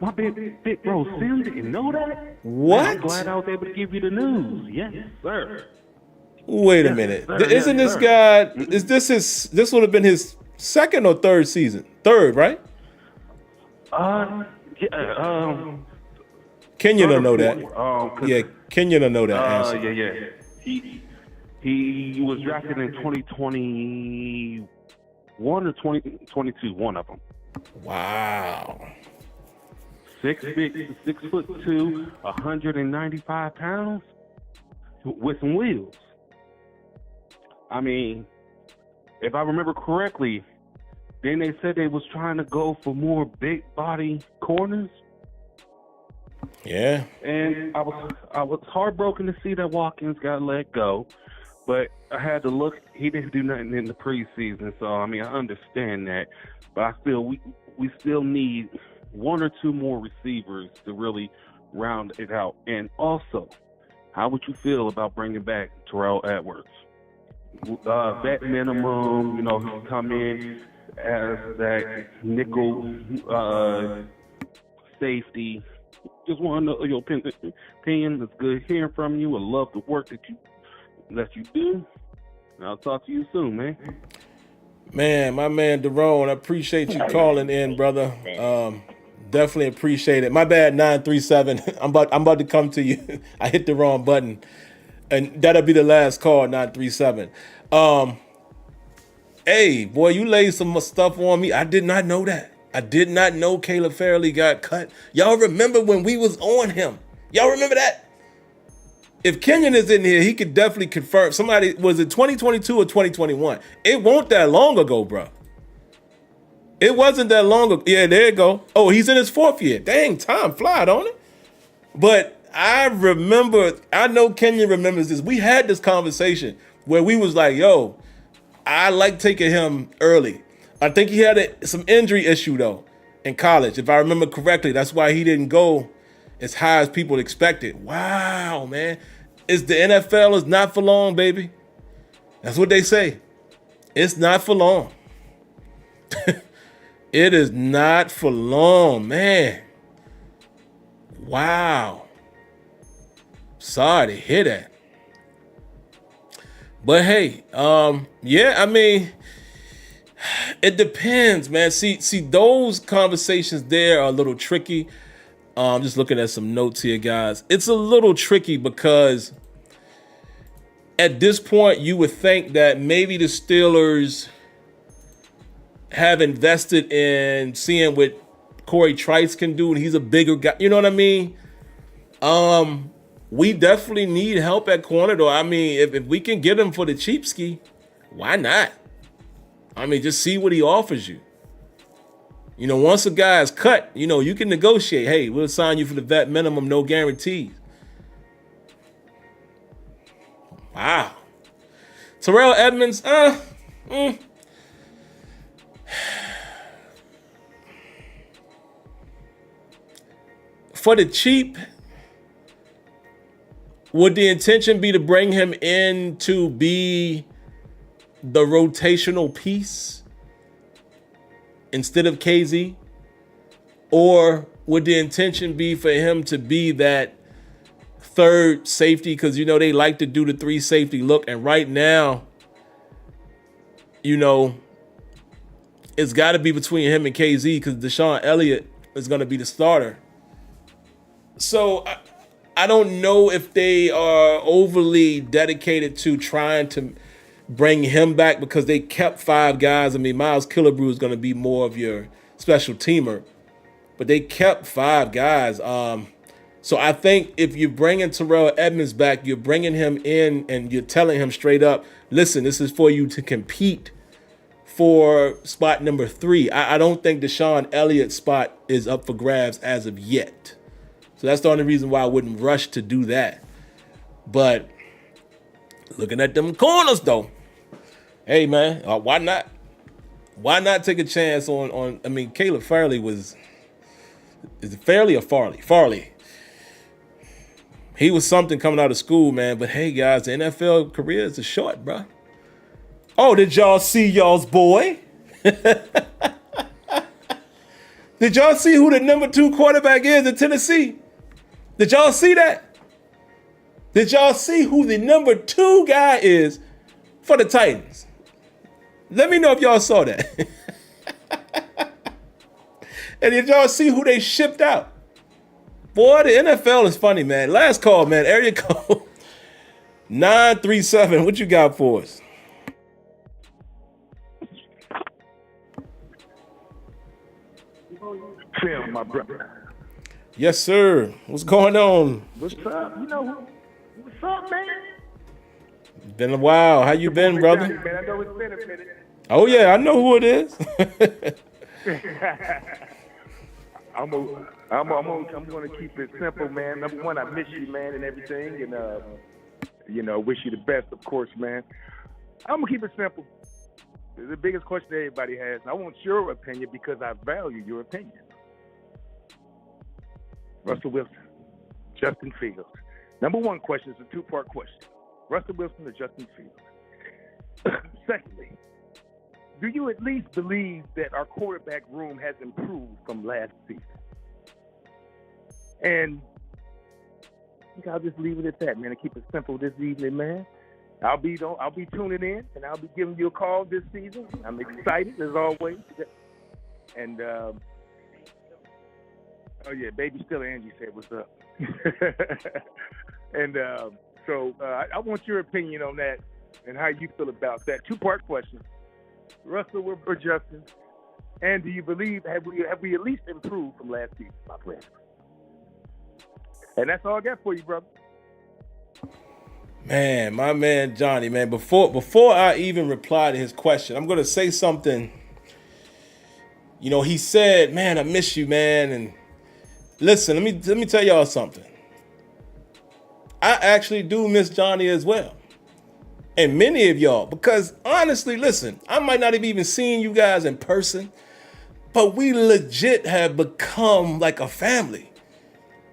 My big bro Sim didn't know that. What? I'm glad I was able to give you the news. Yes, sir. Wait a minute. Sir. Isn't this guy, this would have been his second or third season? Third, right? Kenyon don't know that. Kenyon don't know that answer. Yeah. He was drafted in 2021 or 2022, one of them. Wow. 6'2", 195 pounds, with some wheels. If I remember correctly, then they said they was trying to go for more big body corners. Yeah. And I was heartbroken to see that Watkins got let go, but I had to look. He didn't do nothing in the preseason, so I understand that. But I feel we still need 1 or 2 more receivers to really round it out. And also, how would you feel about bringing back Terrell Edwards? Vet minimum, he's come in as that nickel safety. Just want to know your opinion. It's good hearing from you. I love the work that you do. And I'll talk to you soon, man. Man, my man Daron, I appreciate you calling in, brother. Definitely appreciate it. My bad, 937. I'm about to come to you. I hit the wrong button. And that'll be the last call, 937. Hey, boy, you laid some stuff on me. I did not know that. I did not know Caleb Fairley got cut. Y'all remember when we was on him? Y'all remember that? If Kenyon is in here, he could definitely confirm. Somebody, was it 2022 or 2021? It wasn't that long ago, bro. It wasn't that long ago. Yeah, there you go. Oh, he's in his 4th year. Dang, time fly, don't it? But I know Kenyon remembers this. We had this conversation where we was like, yo, I like taking him early. I think he had some injury issue, though, in college. If I remember correctly, that's why he didn't go as high as people expected. Wow, man. The NFL is not for long, baby. That's what they say. It's not for long. It is not for long, man. Wow. Sorry to hear that. But hey, yeah, I mean, it depends, man. See, those conversations there are a little tricky. I'm just looking at some notes here, guys. It's a little tricky because at this point, you would think that maybe the Steelers have invested in seeing what Corey Trice can do, and he's a bigger guy. You know what I mean? We definitely need help at corner, though. I mean, if we can get him for the cheap ski, why not? I mean, just see what he offers you. You know, once a guy is cut, you know, you can negotiate. Hey, we'll sign you for the vet minimum, no guarantees. Wow. Terrell Edmonds, for the cheap, would the intention be to bring him in to be the rotational piece instead of KZ? Or would the intention be for him to be that third safety? Because, you know, they like to do the 3 safety look. And right now, you know, it's got to be between him and KZ because Deshaun Elliott is going to be the starter. So I don't know if they are overly dedicated to trying to bring him back because they kept 5 guys. I mean, Miles Killebrew is going to be more of your special teamer, but they kept 5 guys. So I think if you're bringing Terrell Edmonds back, you're bringing him in and you're telling him straight up, listen, this is for you to compete for spot number 3. I don't think Deshaun Elliott's spot is up for grabs as of yet. So that's the only reason why I wouldn't rush to do that. But looking at them corners, though, hey, man, why not? Why not take a chance on I mean, Caleb Farley is it Farley or Farley? Farley. He was something coming out of school, man. But hey, guys, the NFL career is short, bro. Oh, did y'all see y'all's boy? Did y'all see who the number 2 quarterback is in Tennessee? Did y'all see that? Did y'all see who the number 2 guy is for the Titans? Let me know if y'all saw that. And did y'all see who they shipped out? Boy, the NFL is funny, man. Last call, man. Area code 937. What you got for us? Phil, my brother. Yes, sir. What's going on? What's up? You know, what's up, man? Been a while. How you been, brother? Man, I know it's been a minute. Oh, yeah. I know who it is. I'm going to keep it simple, man. Number one, I miss you, man, and everything. And, you know, wish you the best, of course, man. I'm going to keep it simple. It's the biggest question everybody has. And I want your opinion because I value your opinion. Russell Wilson, Justin Fields. Number one question is a 2-part question. Russell Wilson or Justin Fields? Secondly, do you at least believe that our quarterback room has improved from last season? And I think I'll just leave it at that, man, and keep it simple this evening, man. I'll be tuning in, and I'll be giving you a call this season. I'm excited, as always. And, oh, yeah, baby still Angie said what's up. And so I want your opinion on that and how you feel about that. 2-part question. Russell or Justin? And do you believe, have we at least improved from last season, my friend? And that's all I got for you, brother. Man, my man Johnny, man, before I even reply to his question, I'm going to say something. You know, he said, man, I miss you, man. And listen, let me tell y'all something. I actually do miss Johnny as well. And many of y'all, because honestly, listen, I might not have even seen you guys in person, but we legit have become like a family.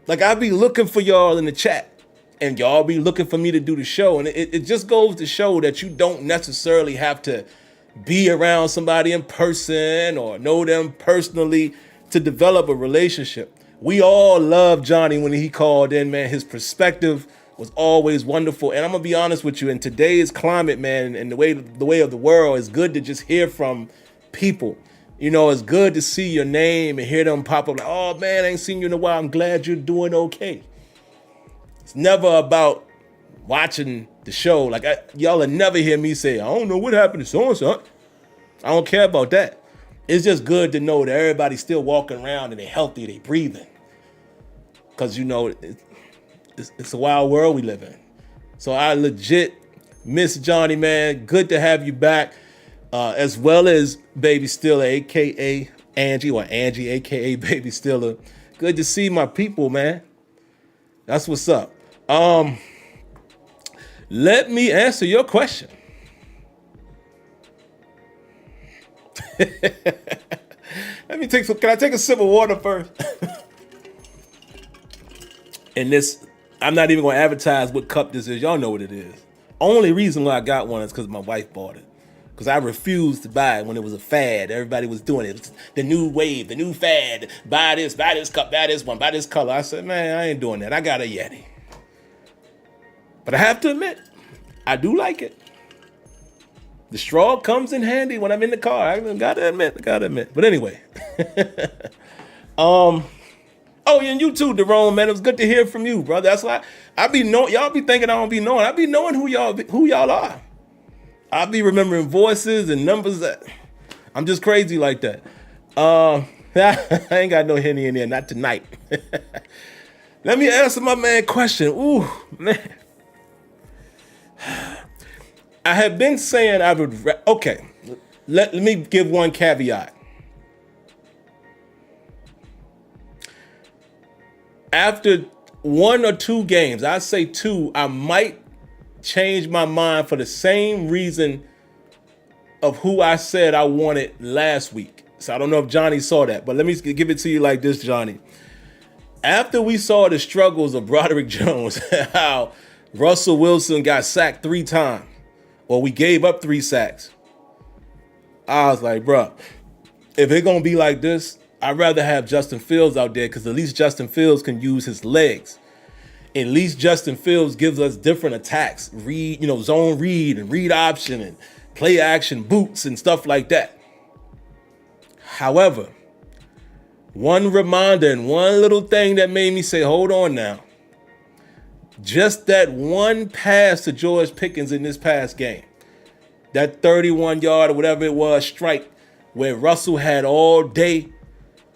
Like, I be looking for y'all in the chat. And y'all be looking for me to do the show. And it just goes to show that you don't necessarily have to be around somebody in person or know them personally to develop a relationship. We all loved Johnny when he called in, man. His perspective was always wonderful. And I'm gonna be honest with you, in today's climate, man, and the way of the world, it's good to just hear from people. You know, it's good to see your name and hear them pop up like, oh man, I ain't seen you in a while. I'm glad you're doing okay. It's never about watching the show. Like y'all will never hear me say, I don't know what happened to so-and-so. I don't care about that. It's just good to know that everybody's still walking around and they're healthy, they breathing. Because, you know, it's a wild world we live in. So I legit miss Johnny, man. Good to have you back. As well as Baby Steeler, a.k.a. Angie, or Angie, a.k.a. Baby Steeler. Good to see my people, man. That's what's up. Let me answer your question. Let me take some. Can I take a sip of water first? And this, I'm not even going to advertise what cup this is. Y'all know what it is. Only reason why I got one is because my wife bought it. Because I refused to buy it when it was a fad. Everybody was doing it. It's the new wave, the new fad. Buy this cup, buy this one, buy this color. I said, man, I ain't doing that. I got a Yeti. But I have to admit, I do like it. The straw comes in handy when I'm in the car. I gotta admit. But anyway. Oh, and you too, Jerome, man. It was good to hear from you, brother. That's why y'all be thinking I don't be knowing. I be knowing who y'all are. I be remembering voices and numbers. That I'm just crazy like that. I ain't got no Henny in there, not tonight. Let me answer my man question. Ooh, man. I have been saying I would. Okay, let me give one caveat. After 1 or 2 games, I say 2, I might change my mind for the same reason of who I said I wanted last week. So I don't know if Johnny saw that, but let me give it to you like this, Johnny. After we saw the struggles of Broderick Jones, how Russell Wilson got sacked 3 times, or we gave up 3 sacks, I was like, bro, if it's going to be like this, I'd rather have Justin Fields out there because at least Justin Fields can use his legs. At least Justin Fields gives us different attacks, zone read and read option and play action boots and stuff like that. However, one reminder and one little thing that made me say, hold on now. Just that one pass to George Pickens in this past game, that 31-yard or whatever it was strike where Russell had all day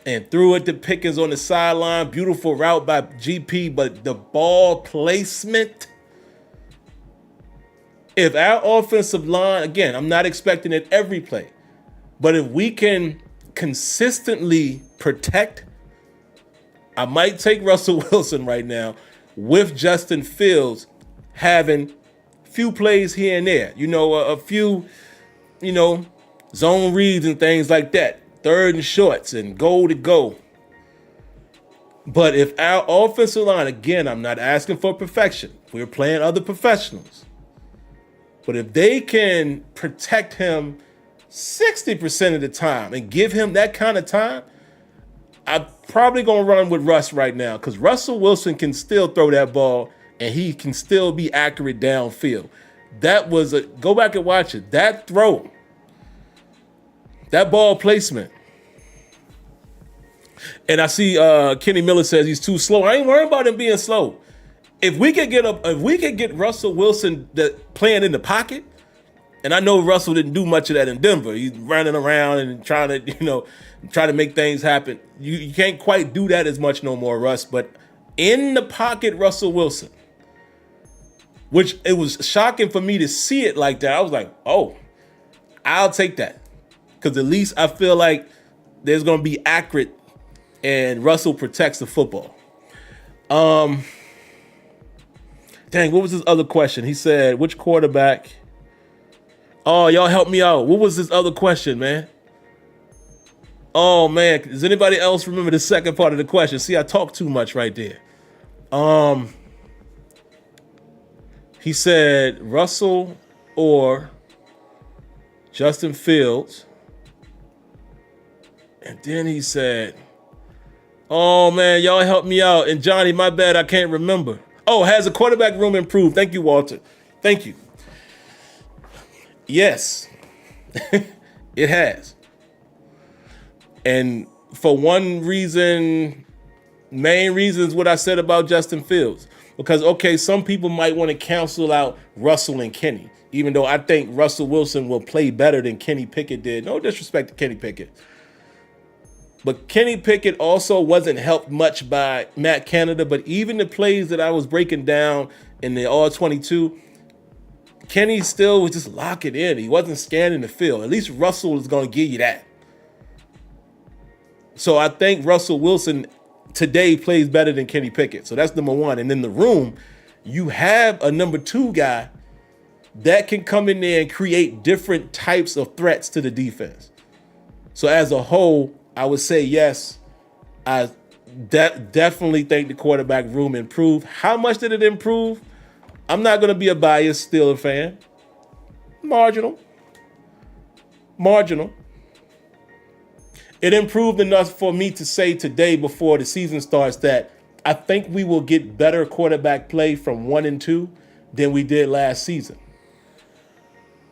and threw it to Pickens on the sideline. Beautiful route by GP, but the ball placement. If our offensive line, again, I'm not expecting it every play, but if we can consistently protect, I might take Russell Wilson right now with Justin Fields having few plays here and there. A few, zone reads and things like that. 3rd and shorts and goal to go. But if our offensive line, again, I'm not asking for perfection. We're playing other professionals. But if they can protect him 60% of the time and give him that kind of time, I'm probably going to run with Russ right now because Russell Wilson can still throw that ball and he can still be accurate downfield. That was go back and watch it. That throw, that ball placement. And I see Kenny Miller says he's too slow. I ain't worried about him being slow. If we could get Russell Wilson playing in the pocket, and I know Russell didn't do much of that in Denver. He's running around and trying to make things happen. You can't quite do that as much no more, Russ. But in the pocket, Russell Wilson, which it was shocking for me to see it like that. I was like, oh, I'll take that. Because at least I feel like there's going to be accurate and Russell protects the football. Dang, what was his other question? He said, which quarterback? Oh, y'all help me out. What was his other question, man? Oh, man. Does anybody else remember the second part of the question? See, I talk too much right there. He said Russell or Justin Fields. And then he said, Oh, man, y'all help me out. And Johnny, my bad, I can't remember. Oh, has the quarterback room improved? Thank you, Walter. Thank you. Yes, it has. And for one reason, main reason is what I said about Justin Fields. Because, okay, some people might want to cancel out Russell and Kenny, even though I think Russell Wilson will play better than Kenny Pickett did. No disrespect to Kenny Pickett. But Kenny Pickett also wasn't helped much by Matt Canada. But even the plays that I was breaking down in the All-22, Kenny still was just locking in. He wasn't scanning the field. At least Russell is going to give you that. So I think Russell Wilson today plays better than Kenny Pickett. So that's number one. And in the room, you have a number two guy that can come in there and create different types of threats to the defense. So as a whole, I would say yes. I definitely think the quarterback room improved. How much did it improve? I'm not going to be a biased Steelers fan. Marginal. It improved enough for me to say today before the season starts that I think we will get better quarterback play from 1 and 2 than we did last season.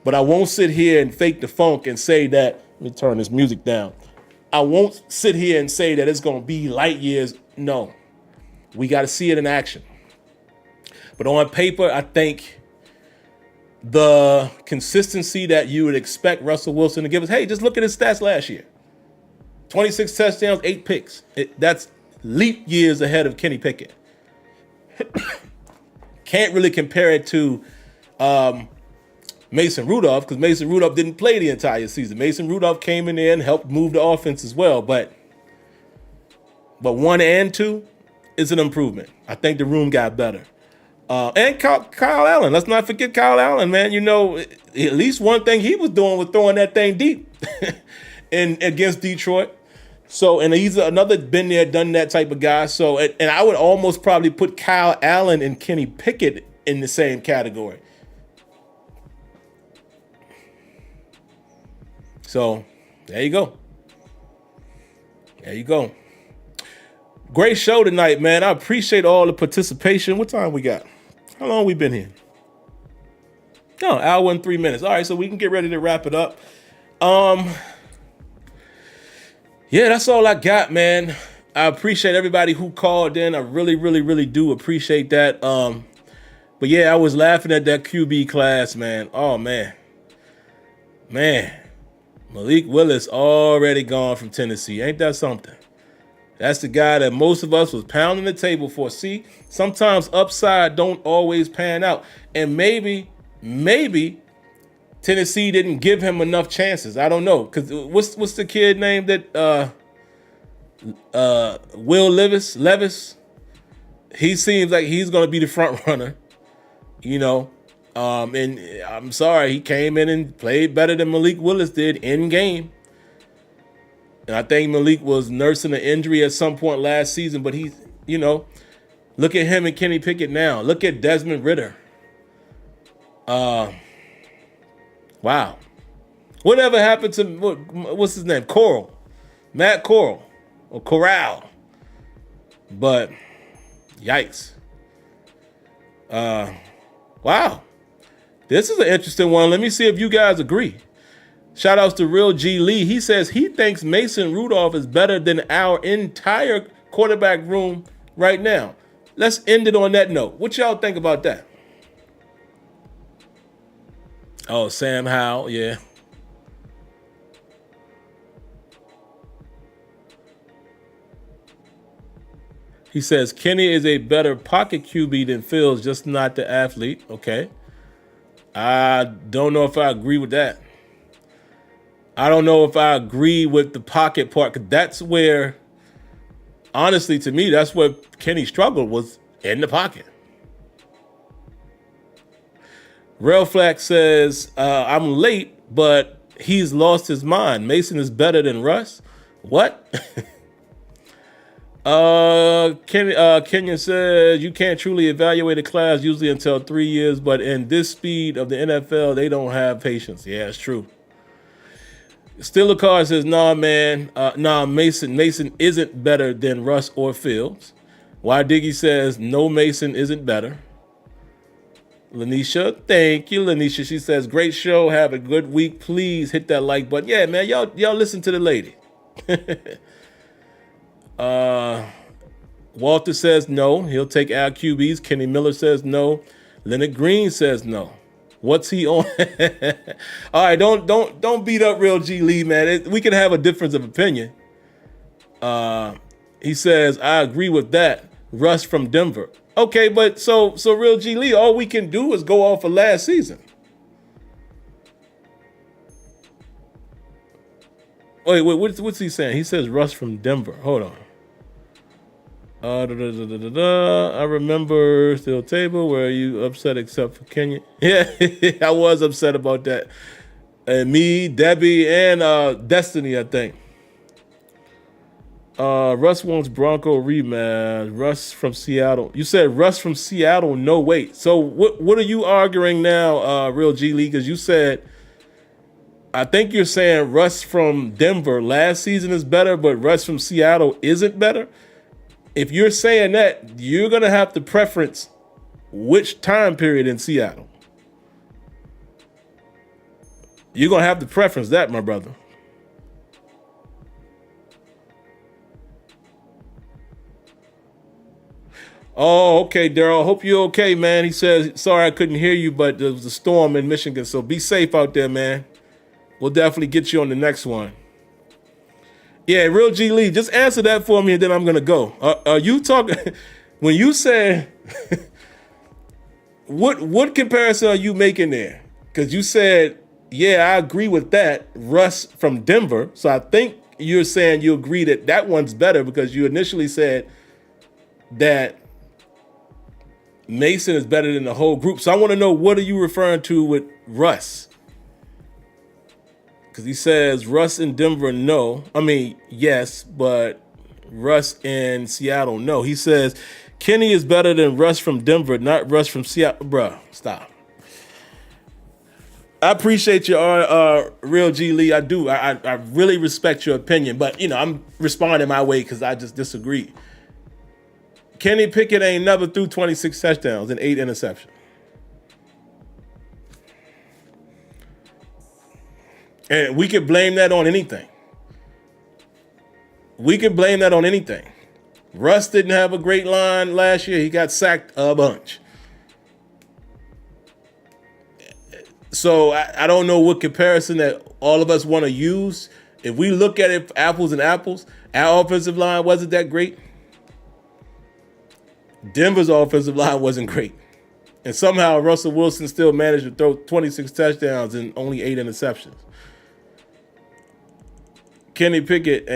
But I won't sit here and fake the funk and say that, let me turn this music down. I won't sit here and say that it's going to be light years. No, we got to see it in action. But on paper, I think the consistency that you would expect Russell Wilson to give us, hey, just look at his stats last year. 26 touchdowns, 8 picks. That's leap years ahead of Kenny Pickett. Can't really compare it to Mason Rudolph because Mason Rudolph didn't play the entire season. Mason Rudolph came in there and helped move the offense as well. But 1 and 2 is an improvement. I think the room got better. And Kyle Allen. Let's not forget Kyle Allen, man. You know, at least one thing he was doing was throwing that thing deep against Detroit. So, and he's another been there, done that type of guy. So, and I would almost probably put Kyle Allen and Kenny Pickett in the same category. So, there you go. Great show tonight, man. I appreciate all the participation. What time we got? How long we been here? Oh, hour and 3 minutes. All right, so we can get ready to wrap it up. Yeah, that's all I got, man. I appreciate everybody who called in. I really, really, really do appreciate that. But yeah, I was laughing at that QB class, man. Oh, man. Malik Willis already gone from Tennessee. Ain't that something? That's the guy that most of us was pounding the table for. See, sometimes upside don't always pan out. And maybe Tennessee didn't give him enough chances. I don't know. Because what's the kid name that Will Levis? He seems like he's going to be the front runner, you know. And I'm sorry, he came in and played better than Malik Willis did in game. And I think Malik was nursing an injury at some point last season, but he's, you know, look at him and Kenny Pickett now. Look at Desmond Ridder. Wow. Whatever happened to, what's his name? Matt Corral. Or Corral. But, yikes. Wow. This is an interesting one. Let me see if you guys agree. Shout outs to Real G Lee. He says he thinks Mason Rudolph is better than our entire quarterback room right now. Let's end it on that note. What y'all think about that? Oh, Sam Howell, yeah. He says Kenny is a better pocket QB than Fields, just not the athlete. Okay. I don't know if I agree with that. I don't know if I agree with the pocket part, because that's where, honestly, to me, that's where Kenny struggled, was in the pocket. Rail Flack says, I'm late, but he's lost his mind. Mason is better than Russ. What? Kenyon says, you can't truly evaluate a class usually until 3 years, but in this speed of the NFL, they don't have patience. Yeah, it's true. Steeler Car says, nah, man. Mason isn't better than Russ or Fields. Why Diggy says, no, Mason isn't better. Lanisha, thank you, Lanisha. She says, great show. Have a good week. Please hit that like button. Yeah, man, y'all listen to the lady. Walter says no. He'll take our QBs. Kenny Miller says no. Leonard Green says no. What's he on? All right, don't beat up Real G Lee, man. We can have a difference of opinion. He says, I agree with that. Russ from Denver. Okay, but so Real G Lee, all we can do is go off of last season. Wait, what's he saying? He says Russ from Denver. Hold on. I remember Steel Table. Where you upset except for Kenya? Yeah, I was upset about that. And me, Debbie, and Destiny, I think. Russ wants Bronco rematch. Russ from Seattle. You said Russ from Seattle. No, wait. So what are you arguing now, Real G League? Because you said, I think you're saying Russ from Denver last season is better, but Russ from Seattle isn't better. If you're saying that, you're going to have to preference which time period in Seattle. You're going to have to preference that, my brother. Oh, okay, Daryl. Hope you're okay, man. He says, sorry I couldn't hear you, but there was a storm in Michigan, so be safe out there, man. We'll definitely get you on the next one. Yeah, Real G Lee, just answer that for me and then I'm going to go. Are you talking, when you said, what comparison are you making there? Because you said, yeah, I agree with that, Russ from Denver. So I think you're saying you agree that that one's better because you initially said that Mason is better than the whole group. So I want to know, what are you referring to with Russ? Because he says Russ in Denver, no. I mean, yes, but Russ in Seattle, no. He says Kenny is better than Russ from Denver, not Russ from Seattle. Bruh, stop. I appreciate your Real G Lee. I do. I really respect your opinion, but I'm responding my way because I just disagree. Kenny Pickett ain't never threw 26 touchdowns and 8 interceptions. And we could blame that on anything. Russ didn't have a great line last year. He got sacked a bunch. So I don't know what comparison that all of us want to use. If we look at it apples and apples, our offensive line wasn't that great. Denver's offensive line wasn't great. And somehow Russell Wilson still managed to throw 26 touchdowns and only 8 interceptions. Kenny Pickett,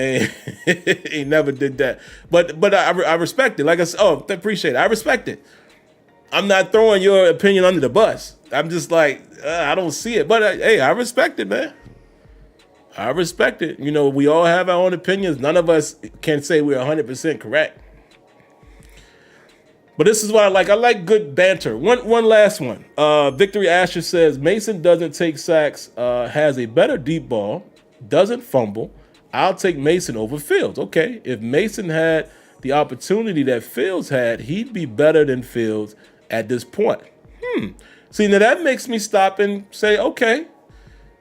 he never did that. But I respect it. Like I said, appreciate it. I respect it. I'm not throwing your opinion under the bus. I'm just like, I don't see it. But hey, I respect it, man. I respect it. We all have our own opinions. None of us can say we're 100% correct. But this is what I like. I like good banter. One last one. Victory Asher says, Mason doesn't take sacks, has a better deep ball, doesn't fumble. I'll take Mason over Fields. Okay, if Mason had the opportunity that Fields had, he'd be better than Fields at this point. See, now that makes me stop and say, okay,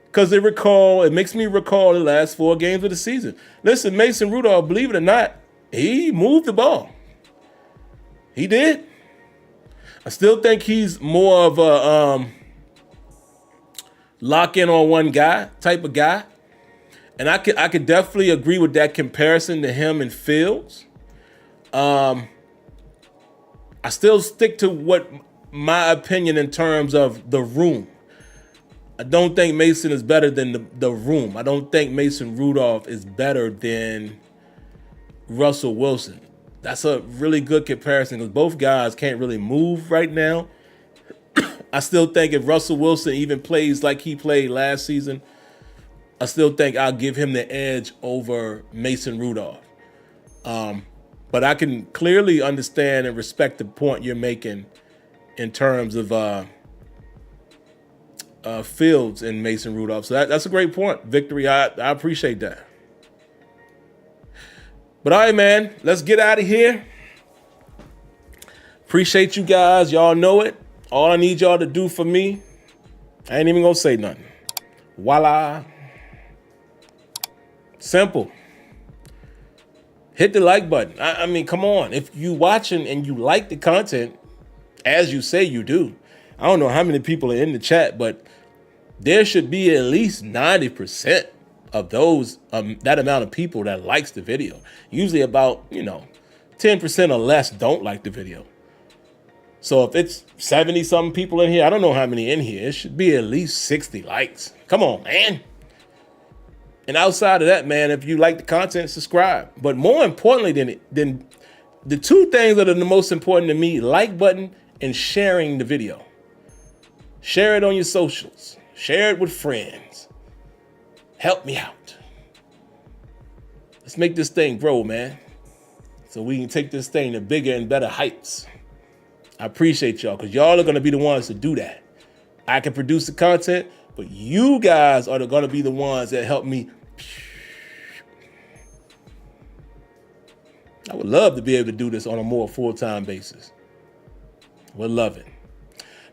because it makes me recall the last 4 games of the season. Listen, Mason Rudolph, believe it or not, he moved the ball. He did. I still think he's more of a lock in on one guy type of guy. And I could definitely agree with that comparison to him and Fields. I still stick to what my opinion in terms of the room. I don't think Mason is better than the room. I don't think Mason Rudolph is better than Russell Wilson. That's a really good comparison because both guys can't really move right now. I still think if Russell Wilson even plays like he played last season, I still think I'll give him the edge over Mason Rudolph. But I can clearly understand and respect the point you're making in terms of Fields and Mason Rudolph. So that's a great point, Victory. I appreciate that. But all right, man, let's get out of here. Appreciate you guys. Y'all know it. All I need y'all to do for me, I ain't even gonna say nothing. Voila. Simple. Hit the like button. I mean, come on. If you watching and you like the content, as you say you do, I don't know how many people are in the chat, but there should be at least 90% of those, that amount of people that likes the video. Usually about, 10% or less don't like the video. So if it's 70 something people in here, I don't know how many in here, it should be at least 60 likes. Come on, man. And outside of that, man, if you like the content, subscribe. But more importantly than the two things that are the most important to me, like button and sharing the video. Share it on your socials. Share it with friends. Help me out. Let's make this thing grow, man. So we can take this thing to bigger and better heights. I appreciate y'all, because y'all are going to be the ones to do that. I can produce the content, but you guys are going to be the ones that help me. I would love to be able to do this on a more full-time basis. Would love it.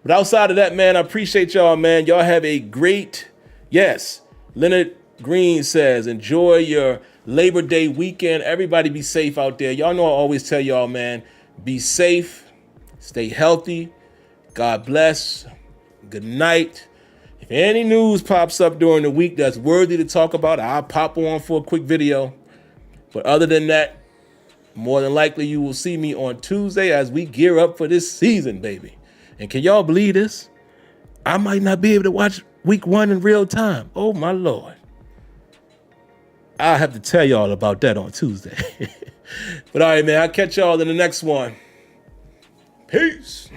But outside of that, man, I appreciate y'all, man. Y'all have a great, yes, Leonard Green says, enjoy your Labor Day weekend. Everybody be safe out there. Y'all know I always tell y'all, man, be safe. Stay healthy. God bless. Good night. If any news pops up during the week that's worthy to talk about, I'll pop on for a quick video. But other than that, more than likely you will see me on Tuesday as we gear up for this season, baby. And can y'all believe this? I might not be able to watch week 1 in real time. Oh, my Lord. I'll have to tell y'all about that on Tuesday. But all right, man, I'll catch y'all in the next one. Peace.